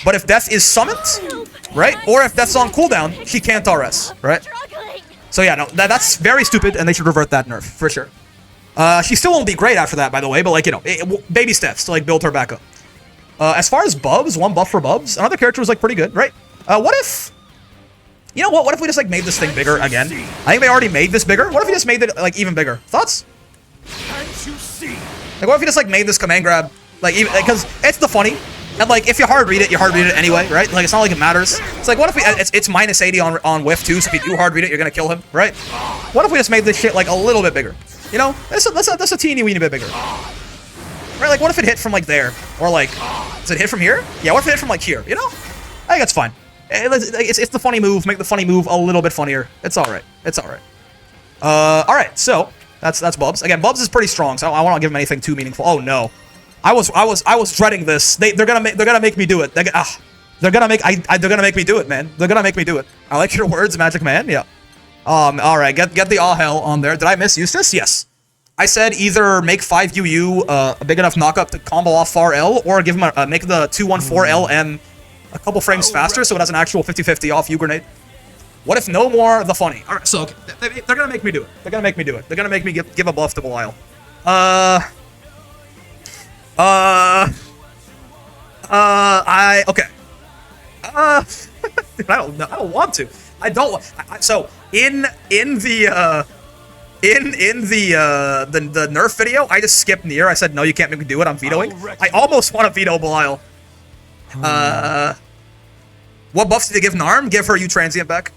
A: But if death is summoned, right? Or if death's on cooldown, she can't RS, right? So yeah, no, that's very stupid, and they should revert that nerf, for sure. She still won't be great after that, by the way, but like, you know, baby steps to like build her back up. As far as Bubs, one buff for Bubs, another character was like pretty good, right? What if, you know what if we just like made this thing bigger again? I think they already made this bigger. What if we just made it like even bigger? Thoughts? Like what if we just like made this command grab, like even, because it's the funny. And like, if you hard read it anyway, right? Like, it's not like it matters. It's like, what if we, it's minus 80 on whiff too, so if you do hard read it, you're gonna kill him, right? What if we just made this shit like a little bit bigger? You know, that's a teeny weeny bit bigger. Right, like what if it hit from like there? Or like, does it hit from here? Yeah, what if it hit from like here, you know? I think that's fine. It's the funny move, make the funny move a little bit funnier. It's alright, it's alright. Alright, so, that's Bubs. Again, Bubs is pretty strong, so I won't give him anything too meaningful. Oh no. I was dreading this. They're gonna make me do it. They're gonna make me do it, man. They're gonna make me do it. I like your words, Magic Man. Yeah. All right. Get the all hell on there. Did I miss Eustace? Yes. I said either make 5 UU a big enough knockup to combo off far L, or give him make the 214 LM a couple frames faster, so it has an actual 50-50 off U grenade. What if no more the funny? All right. So okay, they're gonna make me do it. They're gonna make me do it. They're gonna make me give a buff to Belial. Okay. Dude, I don't know. I don't want to. I don't. So in the nerf video, I just skipped Nier. I said no, you can't make me do it. I'm vetoing. I almost want to veto Belial. What buffs did they give Narm? Give her U transient back.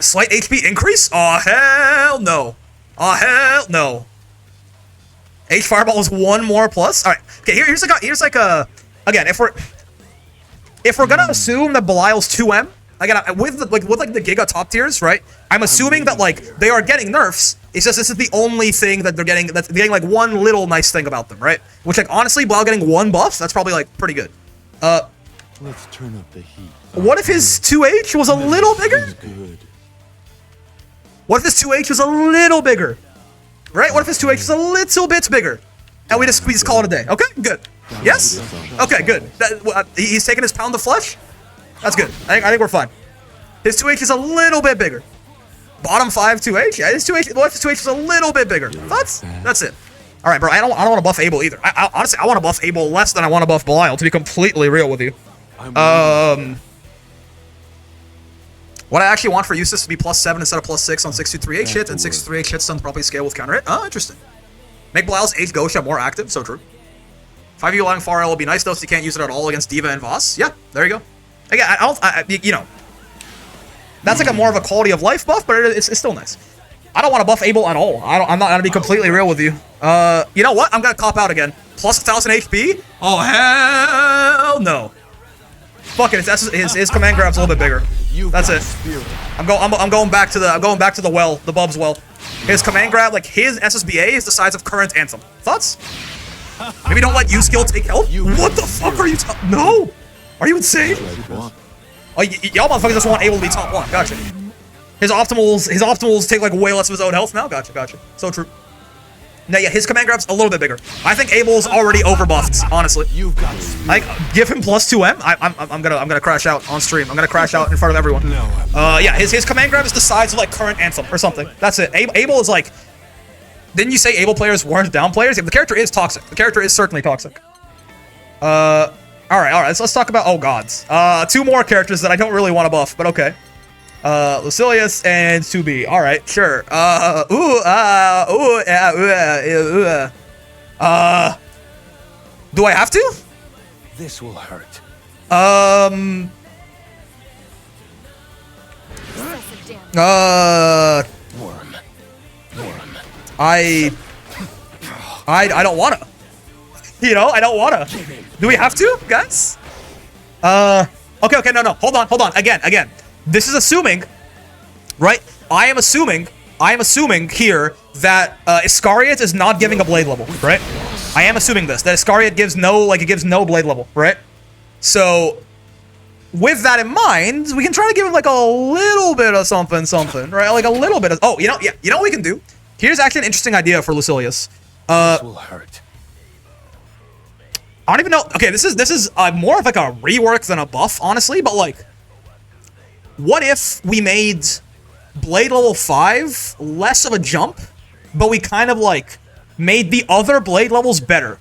A: Slight HP increase? Oh hell no. Oh hell no. H Fireball is 1 more plus. All right. Okay. Here's like a again. If we're gonna assume that Belial's 2M again with the Giga top tiers, right? I'm assuming that like they are getting nerfs. It's just this is the only thing that they're getting. That's getting like one little nice thing about them, right? Which like honestly, Belial getting 1 buff, that's probably like pretty good.
D: Let's turn up the heat.
A: What if his 2H was a little bigger? What if his 2H was a little bigger? Right? What if his 2H is a little bit bigger? And we just call it a day. Okay, good. Yes? Okay, good. He's taking his pound of flesh? That's good. I think we're fine. His 2H is a little bit bigger. Bottom 5, 2H. Yeah, his 2H, well, his 2H is a little bit bigger. That's it. All right, bro. I don't want to buff Abel either. Honestly, I want to buff Abel less than I want to buff Belial, to be completely real with you. What I actually want for Eustace to be +7 instead of +6 on 623H hit, and 623H hits doesn't properly scale with counter hit. Oh, interesting. Make Belial's H Gosha more active. So true. 5 allowing far L will be nice though, so you can't use it at all against D.Va and Voss. Yeah, there you go. Again, you know, that's like a more of a quality of life buff, but it's still nice. I don't want to buff Abel at all. I'm not gonna be completely real with you. You know what? I'm gonna cop out again. Plus 1,000 HP? Oh hell no. Fuck it. His command grab's a little bit bigger. That's it. I'm going back to the well, the Bub's well. His command grab, like his SSBA, is the size of current Anthem. Thoughts? Maybe don't let U skill take health. What the fuck are you? No. Are you insane? Oh, y'all motherfuckers just want Abel to be top 1. Gotcha. His optimals take like way less of his own health now. Gotcha. So true. Now, yeah, his command grab's a little bit bigger. I think Abel's already overbuffed, honestly. Like, give him +2M. I'm gonna crash out on stream. I'm gonna crash out in front of everyone. Yeah, his command grab is the size of like current Anthem or something. That's it. Abel is like. Didn't you say Abel players weren't down players? Yeah, the character is toxic. The character is certainly toxic. All right. Let's talk about gods. 2 more characters that I don't really want to buff, but okay. Lucilius and 2B. All right, sure. Do I have to?
C: This will hurt. Worm.
A: I don't wanna. You know, I don't wanna. Do we have to, guys? Okay, no. Hold on. Again. This is assuming, right? I am assuming here that Iscariot is not giving a blade level, right? I am assuming this, that Iscariot gives no blade level, right? So with that in mind, we can try to give him like a little bit of something, right? Like a little bit of, you know what we can do? Here's actually an interesting idea for Lucilius.
C: This will hurt.
A: I don't even know. Okay, this is more of like a rework than a buff, honestly, but like, what if we made Blade level 5 less of a jump, but we kind of like made the other Blade levels better?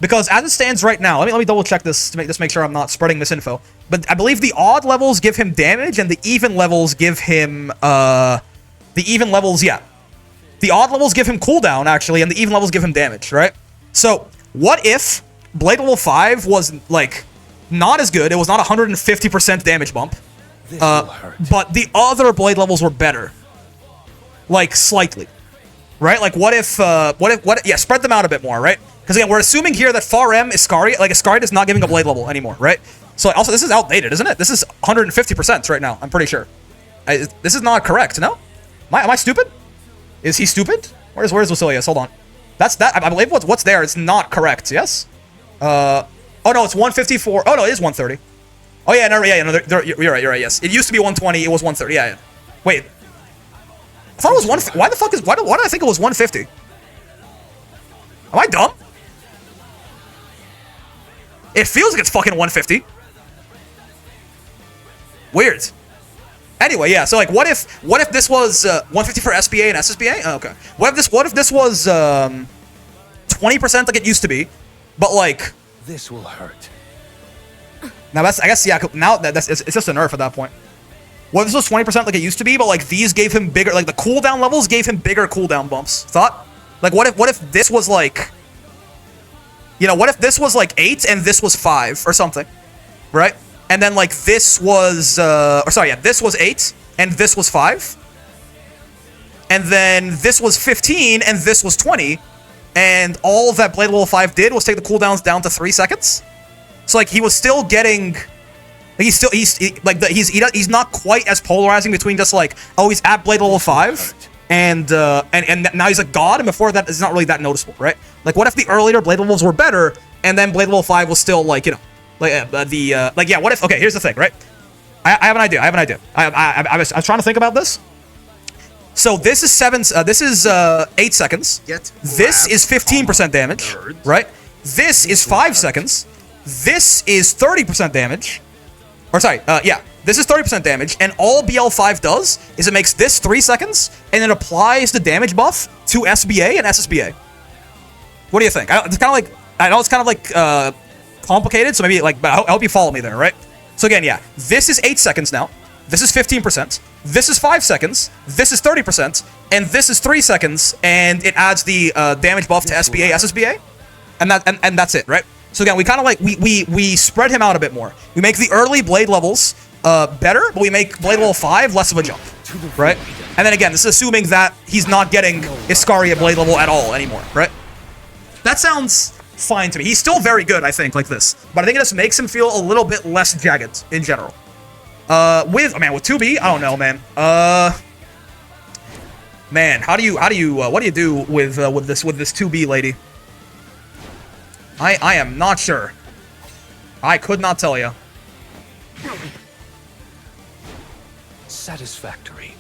A: Because as it stands right now, let me double check this to make sure I'm not spreading misinfo. But I believe the odd levels give him damage, and the even levels give him the odd levels give him cooldown actually, and the even levels give him damage, right? So what if Blade level 5 was like not as good? It was not 150% damage bump. But the other blade levels were better, like slightly, right? Like what if yeah, spread them out a bit more, right? Because again, we're assuming here that Far M Iscariot is not giving a blade level anymore, right? So also this is outdated, isn't it? This is 150% right now. I'm pretty sure. This is not correct. No, am I stupid? Is he stupid? Where's Lucilius? Hold on. I believe what's there is not correct. Yes. Oh no, it's 154. Oh no, it is 130. Oh yeah, no, you're right. Yes, it used to be 120. It was 130. Yeah. Wait, I thought it was 150. Why did I think it was 150? Am I dumb? It feels like it's fucking 150. Weird. Anyway, yeah. So like, what if this was 150 for SBA and SSBA? Oh, okay. What if this was 20% like it used to be, but like
C: this will hurt.
A: Now I guess yeah. Now it's just a nerf at that point. What if this was 20% like it used to be, but like these gave him bigger, like the cooldown levels gave him bigger cooldown bumps. Thought? Like what if this was like, you know, what if this was like 8 and this was 5 or something, right? And then like this was this was 8 and this was 5, and then this was 15 and this was 20, and all that Blade level 5 did was take the cooldowns down to 3 seconds. So like he was still getting, like he's not quite as polarizing between just like, oh, he's at Blade level 5 and now he's a god, and before that it's not really that noticeable, right? Like what if the earlier Blade levels were better and then Blade level 5 was still like, you know, like what if, okay, here's the thing, right? I have an idea. I was trying to think about this. So this is 8 seconds. This is 15% damage, right? This is 5 seconds. This is 30% damage. Or sorry, yeah. This is 30% damage, and all BL5 does is it makes this 3 seconds, and it applies the damage buff to SBA and SSBA. What do you think? It's kind of like, I know it's kind of like complicated, so maybe like, but I hope you follow me there, right? So again, yeah, this is 8 seconds now. This is 15%. This is 5 seconds. This is 30%, and this is 3 seconds, and it adds the damage buff to SBA, SSBA, and that's it, right? So again, we kind of like we spread him out a bit more. We make the early blade levels better, but we make blade level 5 less of a jump, right? And then again, this is assuming that he's not getting Iscaria blade level at all anymore, right? That sounds fine to me. He's still very good, I think, like this, but I think it just makes him feel a little bit less jagged in general. With 2B, I don't know, man. Man, what do you do with this 2B lady? I am not sure. I could not tell you.
C: Satisfactory.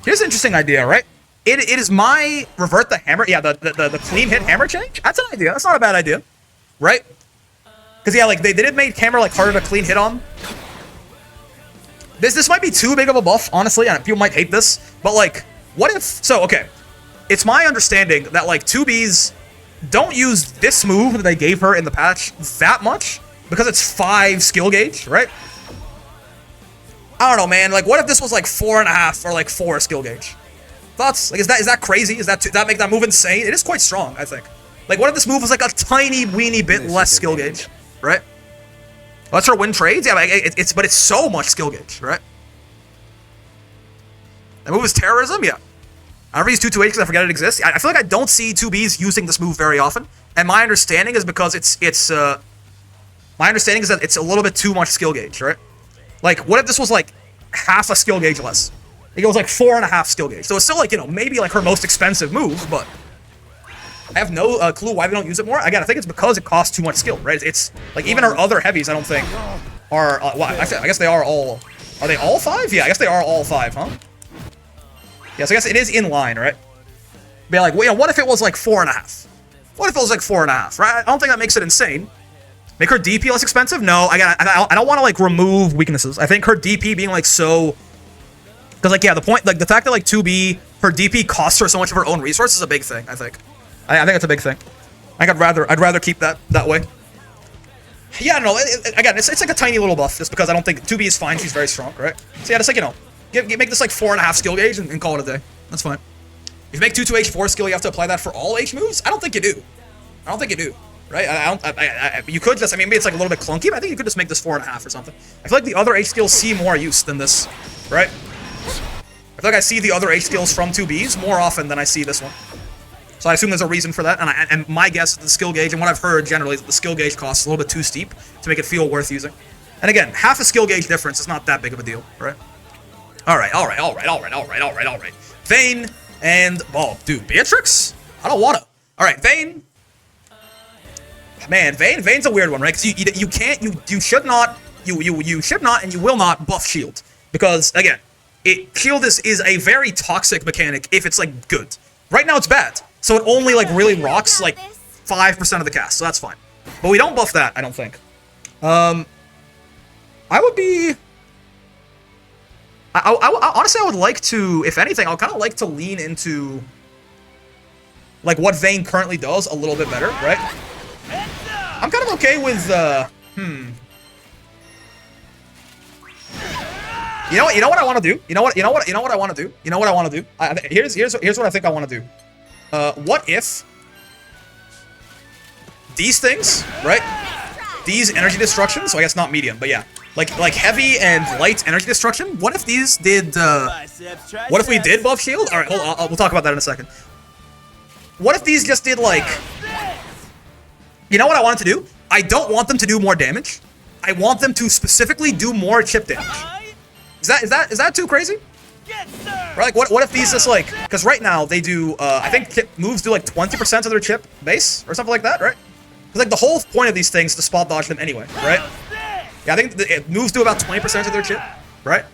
A: Here's an interesting idea, right? It is my revert the hammer. Yeah, the clean hit hammer change. That's an idea. That's not a bad idea, right? Because yeah, like they did make hammer like harder to clean hit on. This might be too big of a buff, honestly, and people might hate this. But like, what if? So okay, it's my understanding that like 2Bs don't use this move that they gave her in the patch that much because it's 5 skill gauge, right? I don't know, man. Like, what if this was like 4.5 or like 4 skill gauge? Thoughts? Like, is that crazy? Is that make that move insane? It is quite strong, I think. Like, what if this move was like a tiny weeny bit less skill gauge, right? Let's her win trades. Yeah, but it's so much skill gauge, right? That move is terrorism. Yeah. I never use 228 because I forget it exists. I feel like I don't see 2Bs using this move very often, and my understanding is because my understanding is that it's a little bit too much skill gauge, right? Like, what if this was like half a skill gauge less? It goes like 4.5 skill gauge. So it's still like, you know, maybe like her most expensive move, but I have no clue why they don't use it more. Again, I think it's because it costs too much skill, right? It's like even her other heavies, I don't think are. Well, I guess they are all. Are they all 5? Yeah, I guess they are all 5, huh? Yeah, so I guess it is in line, right? Be like, well, you know, what if it was like 4.5? What if it was like 4.5, right? I don't think that makes it insane. Make her DP less expensive? No, I don't want to like remove weaknesses. I think her DP being like so, because like yeah, the fact that like 2B her DP costs her so much of her own resources is a big thing. I think it's a big thing. I'd rather keep that way. Yeah, I don't know. Again, it's like a tiny little buff just because I don't think 2B is fine. She's very strong, right? So yeah, just like, you know, make this like 4.5 skill gauge and call it a day. That's fine. If you make 2 to H4 skill, you have to apply that for all H moves? I don't think you do. Right? You could just, I mean, maybe it's like a little bit clunky, but I think you could just make this 4.5 or something. I feel like the other H skills see more use than this, right? I feel like I see the other H skills from 2Bs more often than I see this one. So I assume there's a reason for that, and my guess is the skill gauge, and what I've heard generally is that the skill gauge costs a little bit too steep to make it feel worth using. And again, half a skill gauge difference is not that big of a deal, right? Alright. Vayne and, oh, dude, Beatrix? I don't wanna. Alright, Vayne. Man, Vayne's a weird one, right? Because you should not and you will not buff shield. Because, again, shield is a very toxic mechanic if it's, like, good. Right now it's bad. So it only, like, really rocks, like, 5% of the cast, so that's fine. But we don't buff that, I don't think. I would be... honestly, I would like to, if anything, I'll kind of like to lean into, like, what Vayne currently does a little bit better, right? I'm kind of okay with, You know what I want to do? You know what I want to do? Here's what I think I want to do. What if these things, right? These energy destruction, so I guess not medium, but yeah. Like heavy and light energy destruction. What if these did, what if we did buff shield? Alright, hold on, we'll talk about that in a second. What if these just did like... You know what I want it to do? I don't want them to do more damage. I want them to specifically do more chip damage. Is that too crazy? Right, like what if these just like, because right now they do, I think chip moves do like 20% of their chip base or something like that, right? Because like the whole point of these things is to spot dodge them anyway, right? Yeah, I think moves do about 20% of their chip, right?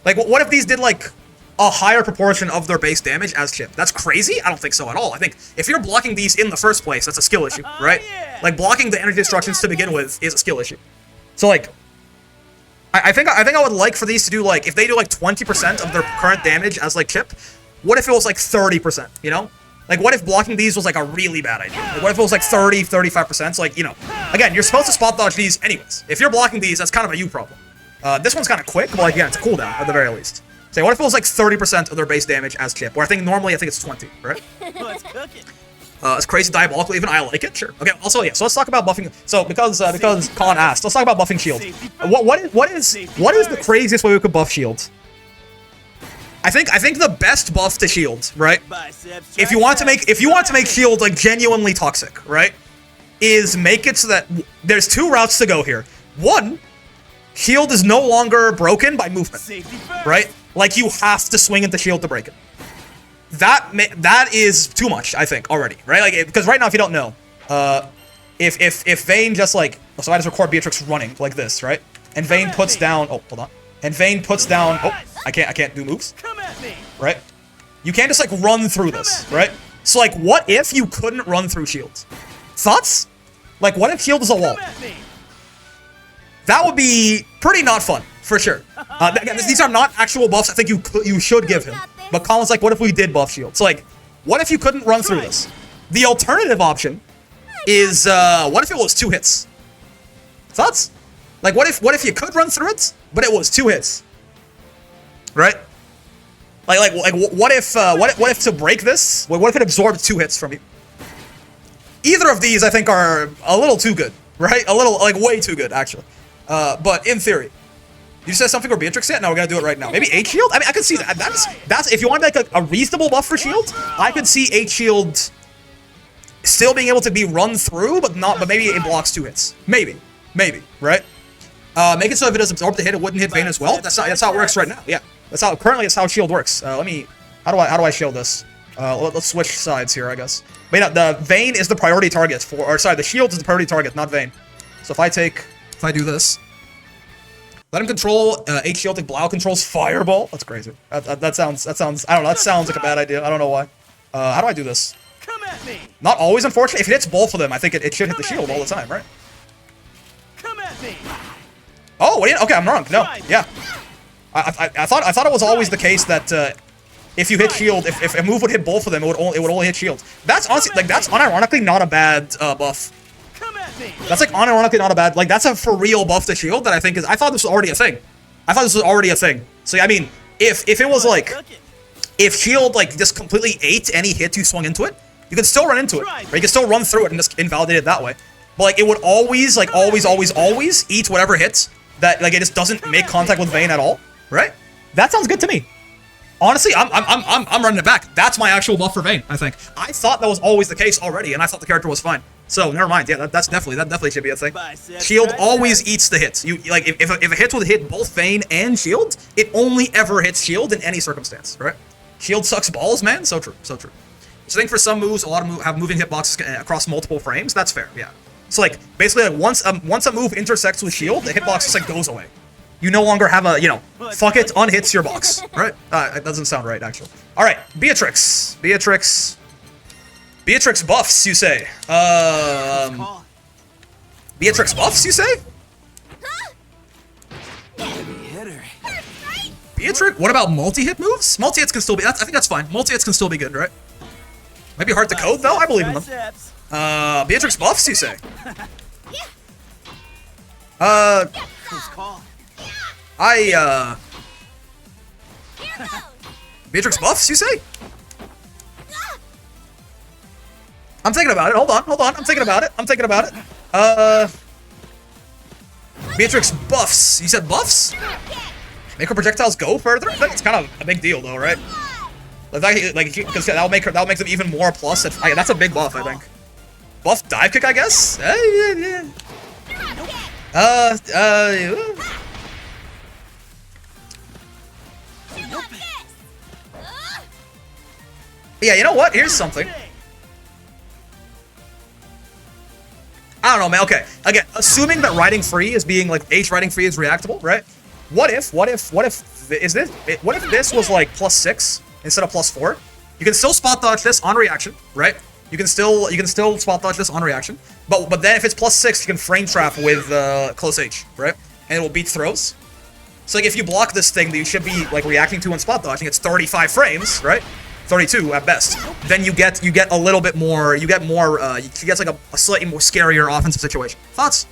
A: Like what if these did like a higher proportion of their base damage as chip. That's crazy? I don't think so at all. I think if you're blocking these in the first place, that's a skill issue, right? Like, blocking the energy destructions to begin with is a skill issue. So, like, I think I would like for these to do, like, if they do, like, 20% of their current damage as, like, chip, what if it was, like, 30%, you know? Like, what if blocking these was, like, a really bad idea? Like, what if it was, like, 30, 35%? So, like, you know, again, you're supposed to spot dodge these anyways. If you're blocking these, that's kind of a you problem. This one's kind of quick, but, like, yeah, it's a cooldown, at the very least. Say, what if it was, like, 30% of their base damage as chip? Where I think, normally, I think it's 20, right?
E: Let's cook it.
A: It's crazy diabolical, even I like it, sure. Okay, also, yeah, so let's talk about buffing. So, because Colin asked, let's talk about buffing shield. What is the craziest way we could buff shield? I think the best buff to shield, right?
E: Biceps,
A: If you want to make shield like genuinely toxic, right? Is make it so that there's two routes to go here. One, shield is no longer broken by movement,
E: Safety first.
A: right? Like you have to swing into shield to break it. That is too much, I think, already, right? Like because right now, if you don't know, if Vayne just like so I just record Beatrix running like this, right? And Vayne puts down hold on. And Vayne puts down I can't do moves.
E: Come at me.
A: Right? You can't just, like, run through this, right? So, like, what if you couldn't run through shields? Thoughts? Like, what if shield is a wall?
E: Come at me.
A: That would be pretty not fun, for sure. Again, these are not actual buffs I think you should give him. But Colin's like, what if we did buff shield? So, like, what if you couldn't run through this? The alternative option is, what if it was 2 hits? Thoughts? Like, what if you could run through it, but it was 2 hits? Right? Like what if to break this? What if it absorbed 2 hits from you? Either of these I think are a little too good, right? A little like way too good actually. But in theory, you said something for Beatrix yet? No, we're gonna do it right now. Maybe 8 shield. I mean, I could see that. That's if you want to make a reasonable buff for shield, I could see 8 shield still being able to be run through, but maybe it blocks 2 hits. Maybe, right? Make it so if it does absorb the hit, it wouldn't hit Vayne as well. That's how it works right now. Yeah. That's how shield works. How do I shield this? Let's switch sides here, I guess. But yeah, the Vayne is the priority target the shield is the priority target, not Vayne. So if I do this, let him control H shield, like Belial controls Fireball. That's crazy. That sounds, I don't know, that sounds like a bad idea. I don't know why. How do I do this?
E: Come at me.
A: Not always, unfortunately. If it hits both of them, I think it should hit the shield all the time, right?
E: Come at me.
A: Oh, okay, I'm wrong. No, yeah. I thought it was always the case that if you hit shield, if a move would hit both of them, it would only hit shield. That's honestly that's unironically not a bad buff.
E: Come at me.
A: That's like unironically not a bad that's a for real buff to shield that I think is. I thought this was already a thing. So I mean, if it was like if shield like just completely ate any hit you swung into it, you could still run into it. Right? You could still run through it and just invalidate it that way. But like it would always always eat whatever hits that like it just doesn't make contact with Vayne at all. Right? That sounds good to me. Honestly, I'm running it back. That's my actual buff for Vayne, I think. I thought that was always the case already, and I thought the character was fine. So never mind. Yeah, that definitely should be a thing. Shield always eats the hits. You like if a hit would hit both Vayne and Shield, it only ever hits Shield in any circumstance, right? Shield sucks balls, man. So true. So I think for some moves, a lot of have moving hitboxes across multiple frames. That's fair. Yeah. So like basically, like once a move intersects with Shield, the hitbox just like goes away. You no longer have a, fuck it, unhits your box, right? That doesn't sound right, actually. All right, Beatrix buffs, you say? Beatrix buffs, you say? Beatrix, what about multi-hit moves? Multi-hits can still be, I think that's fine. Multi-hits can still be good, right? Might be hard to code, though. I believe in them. Beatrix buffs, you say? Beatrix buffs, you say? I'm thinking about it. Hold on. I'm thinking about it. Beatrix buffs. You said buffs? Make her projectiles go further? I think it's kind of a big deal, though, right? Because that'll make them even more plus. That's a big buff, I think. Buff dive kick, I guess? Yeah, you know what? Here's something. I don't know, man. Okay, again, assuming that riding free is being like H riding free is reactable, right? what if this was like +6 instead of +4? You can still spot dodge this on reaction, right? You can still spot dodge this on reaction, but then if it's +6, you can frame trap with close H, right? And it will beat throws. So like if you block this thing that you should be like reacting to and spot dodging, it's 35 frames, right? 32 at best. Then you get a little bit more. You get like a slightly more scarier offensive situation. Thoughts?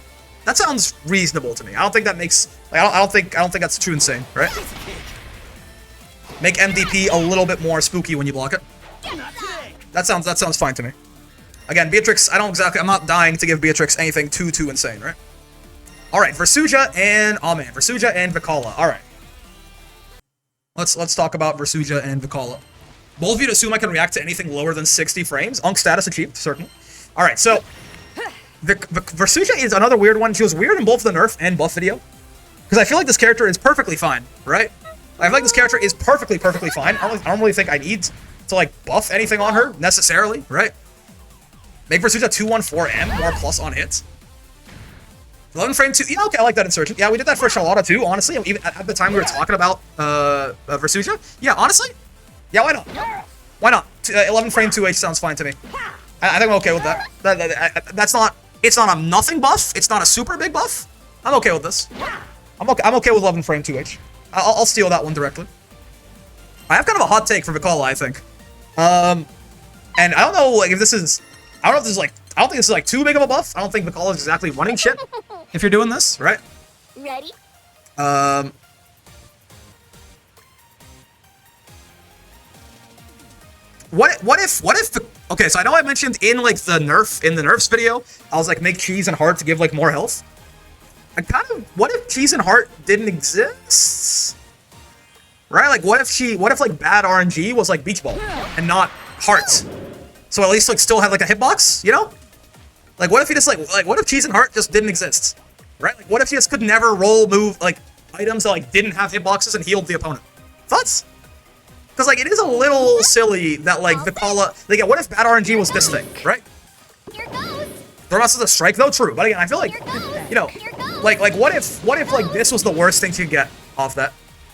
A: That sounds reasonable to me. I don't think that makes. Like, I don't think that's too insane, right? Make MDP a little bit more spooky when you block it. That sounds fine to me. Again, Beatrix. I'm not dying to give Beatrix anything too insane, right? All right, Versuja and Versuja and Vikala. All right. Let's talk about Versuja and Vikala. Both of you assume I can react to anything lower than 60 frames. Unk status achieved, certainly. All right, so Versuja is another weird one. She was weird in both the nerf and buff video, because I feel like this character is perfectly fine, right? I feel like this character is perfectly fine. I don't really think I need to like buff anything on her necessarily, right? Make Versuja 214M more plus on hits. 11 frame 2. Yeah, okay, I like that insertion. Yeah, we did that for Charlotta too, honestly. Even at the time we were talking about Versuja. Yeah, honestly. Yeah, why not? Why not? 11 frame 2H sounds fine to me. I think I'm okay with that. That's not. It's not a nothing buff. It's not a super big buff. I'm okay with this. I'm okay with 11 frame 2H. I'll steal that one directly. I have kind of a hot take for Vikala, I think. And I don't know like if this is. I don't know if this is like. I don't think this is like too big of a buff. I don't think Vikala is exactly running shit. If you're doing this, right?
F: Ready?
A: What if the okay, so I know I mentioned in like the nerfs video, I was like make cheese and heart to give like more health. What if cheese and heart didn't exist? Right? Like what if like bad RNG was like beach ball and not hearts? So at least like still have like a hitbox, you know? Like what if he just like what if cheese and heart just didn't exist? Right? Like what if he just could never roll move like items that like didn't have hitboxes and healed the opponent? Thoughts? Because, like, it is a little silly that, like, Vikala... Like, yeah, what if bad RNG was this thing, right?
F: Here goes.
A: Thromas is a strike, though? True. But again, I feel like, you know, like what if, like, this was the worst thing to get off that?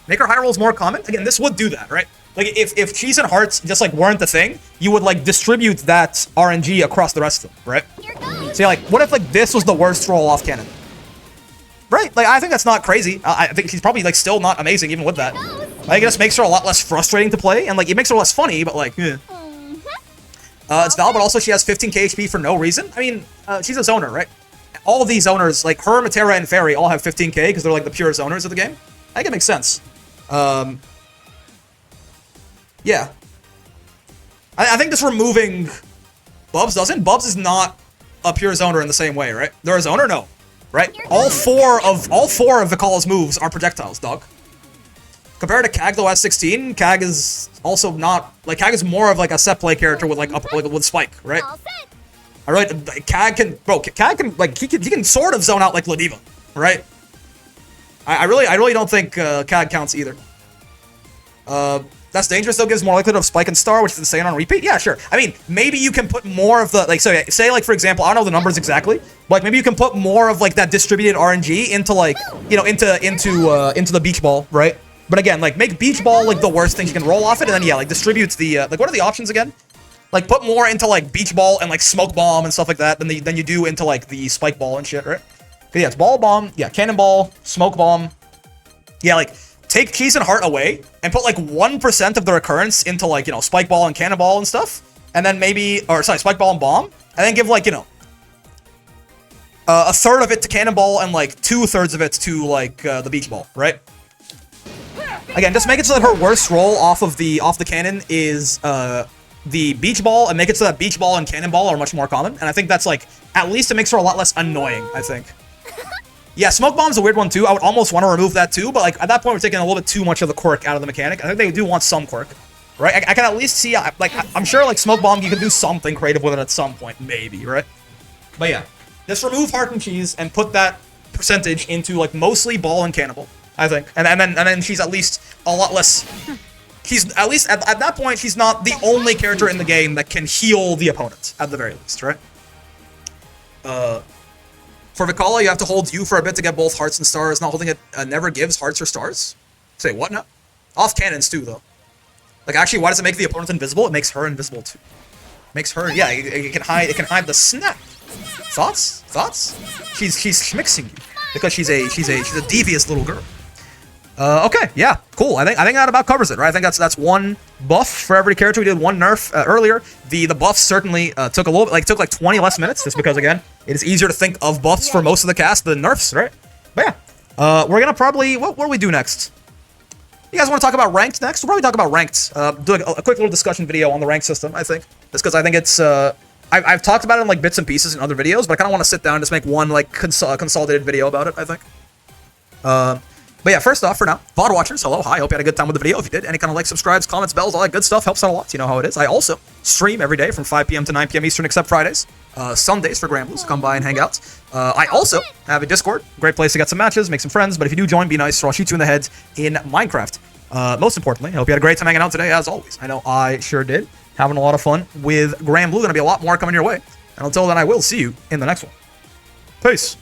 A: Make our high rolls more common? Again, this would do that, right? Like, if cheese and hearts just, like, weren't the thing, you would, like, distribute that RNG across the rest of them, right? So, yeah, like, what if, like, this was the worst roll off cannon? Right? Like, I think that's not crazy. I think he's probably, like, still not amazing even with that. I think it just makes her a lot less frustrating to play, and, like, it makes her less funny, but, like, eh. It's valid, but also she has 15k HP for no reason. I mean, she's a zoner, right? All of these zoners, like, her, Matera, and Fairy all have 15k because they're, like, the pure zoners of the game. I think it makes sense. Yeah. I think just removing Bubs doesn't. Bubs is not a pure zoner in the same way, right? They're a zoner? No. Right? All four of Vikala's moves are projectiles, dog. Compared to Kag, though, at 16, Kag is also not like Kag is more of like a set play character with like with Spike, right? I really Kag can like he can sort of zone out like Ladiva, right? I really don't think Kag counts either. That's dangerous though, gives more likelihood of Spike and Star, which is insane on repeat. Yeah, sure. I mean, maybe you can put more of the like say like for example, I don't know the numbers exactly, but like maybe you can put more of like that distributed RNG into like you know into the beach ball, right? But again, like make beach ball like the worst thing you can roll off it, and then yeah, like distributes the like what are the options again? Like put more into like beach ball and like smoke bomb and stuff like that than you do into like the spike ball and shit, right? Yeah, it's ball bomb, yeah, cannonball, smoke bomb, yeah, like. Take cheese and heart away and put like 1% of the recurrence into like, you know, spike ball and cannonball and stuff. And then maybe, or sorry, spike ball and bomb. And then give like, you know, a third of it to cannonball and like 2/3 of it to like the beach ball, right? Again, just make it so that her worst roll off the cannon is the beach ball, and make it so that beach ball and cannonball are much more common. And I think that's like, at least it makes her a lot less annoying, I think. Yeah, Smoke Bomb's a weird one too. I would almost want to remove that too, but like at that point we're taking a little bit too much of the quirk out of the mechanic. I think they do want some quirk, right? I can at least see, like, I'm sure like Smoke Bomb, you can do something creative with it at some point, maybe, right? But yeah, just remove Heart and Cheese and put that percentage into like mostly Ball and Cannibal, I think. And then she's at least a lot less. She's at least at that point she's not the only character in the game that can heal the opponent at the very least, right? For Vicala, you have to hold U for a bit to get both hearts and stars. Not holding it never gives hearts or stars. Say what now? Off cannons too, though. Like actually, why does it make the opponent invisible? It makes her invisible too. Makes her, yeah. It can hide. It can hide the snap. Thoughts? Thoughts? She's schmixing you because she's a devious little girl. Okay, yeah, cool. I think that about covers it, right? I think that's one buff for every character. We did one nerf earlier. The buffs certainly took a little bit, took like 20 less minutes, just because again, it is easier to think of buffs for most of the cast than nerfs, right? But yeah, we're gonna probably what do we do next? You guys want to talk about ranked next? We'll probably talk about ranked. Do a quick little discussion video on the ranked system. I think just because I think it's I've talked about it in like bits and pieces in other videos, but I kind of want to sit down and just make one like consolidated video about it. I think. But yeah, first off, for now, VOD watchers, hello, hi, hope you had a good time with the video. If you did, any kind of like, subscribes, comments, bells, all that good stuff helps out a lot. You know how it is. I also stream every day from 5 p.m. to 9 p.m. Eastern, except Fridays. Sundays for Granblue, so come by and hang out. I also have a Discord, great place to get some matches, make some friends, but if you do join, be nice, or I'll shoot you in the head in Minecraft. Most importantly, I hope you had a great time hanging out today, as always. I know I sure did. Having a lot of fun with Granblue. Gonna be a lot more coming your way. And until then, I will see you in the next one. Peace.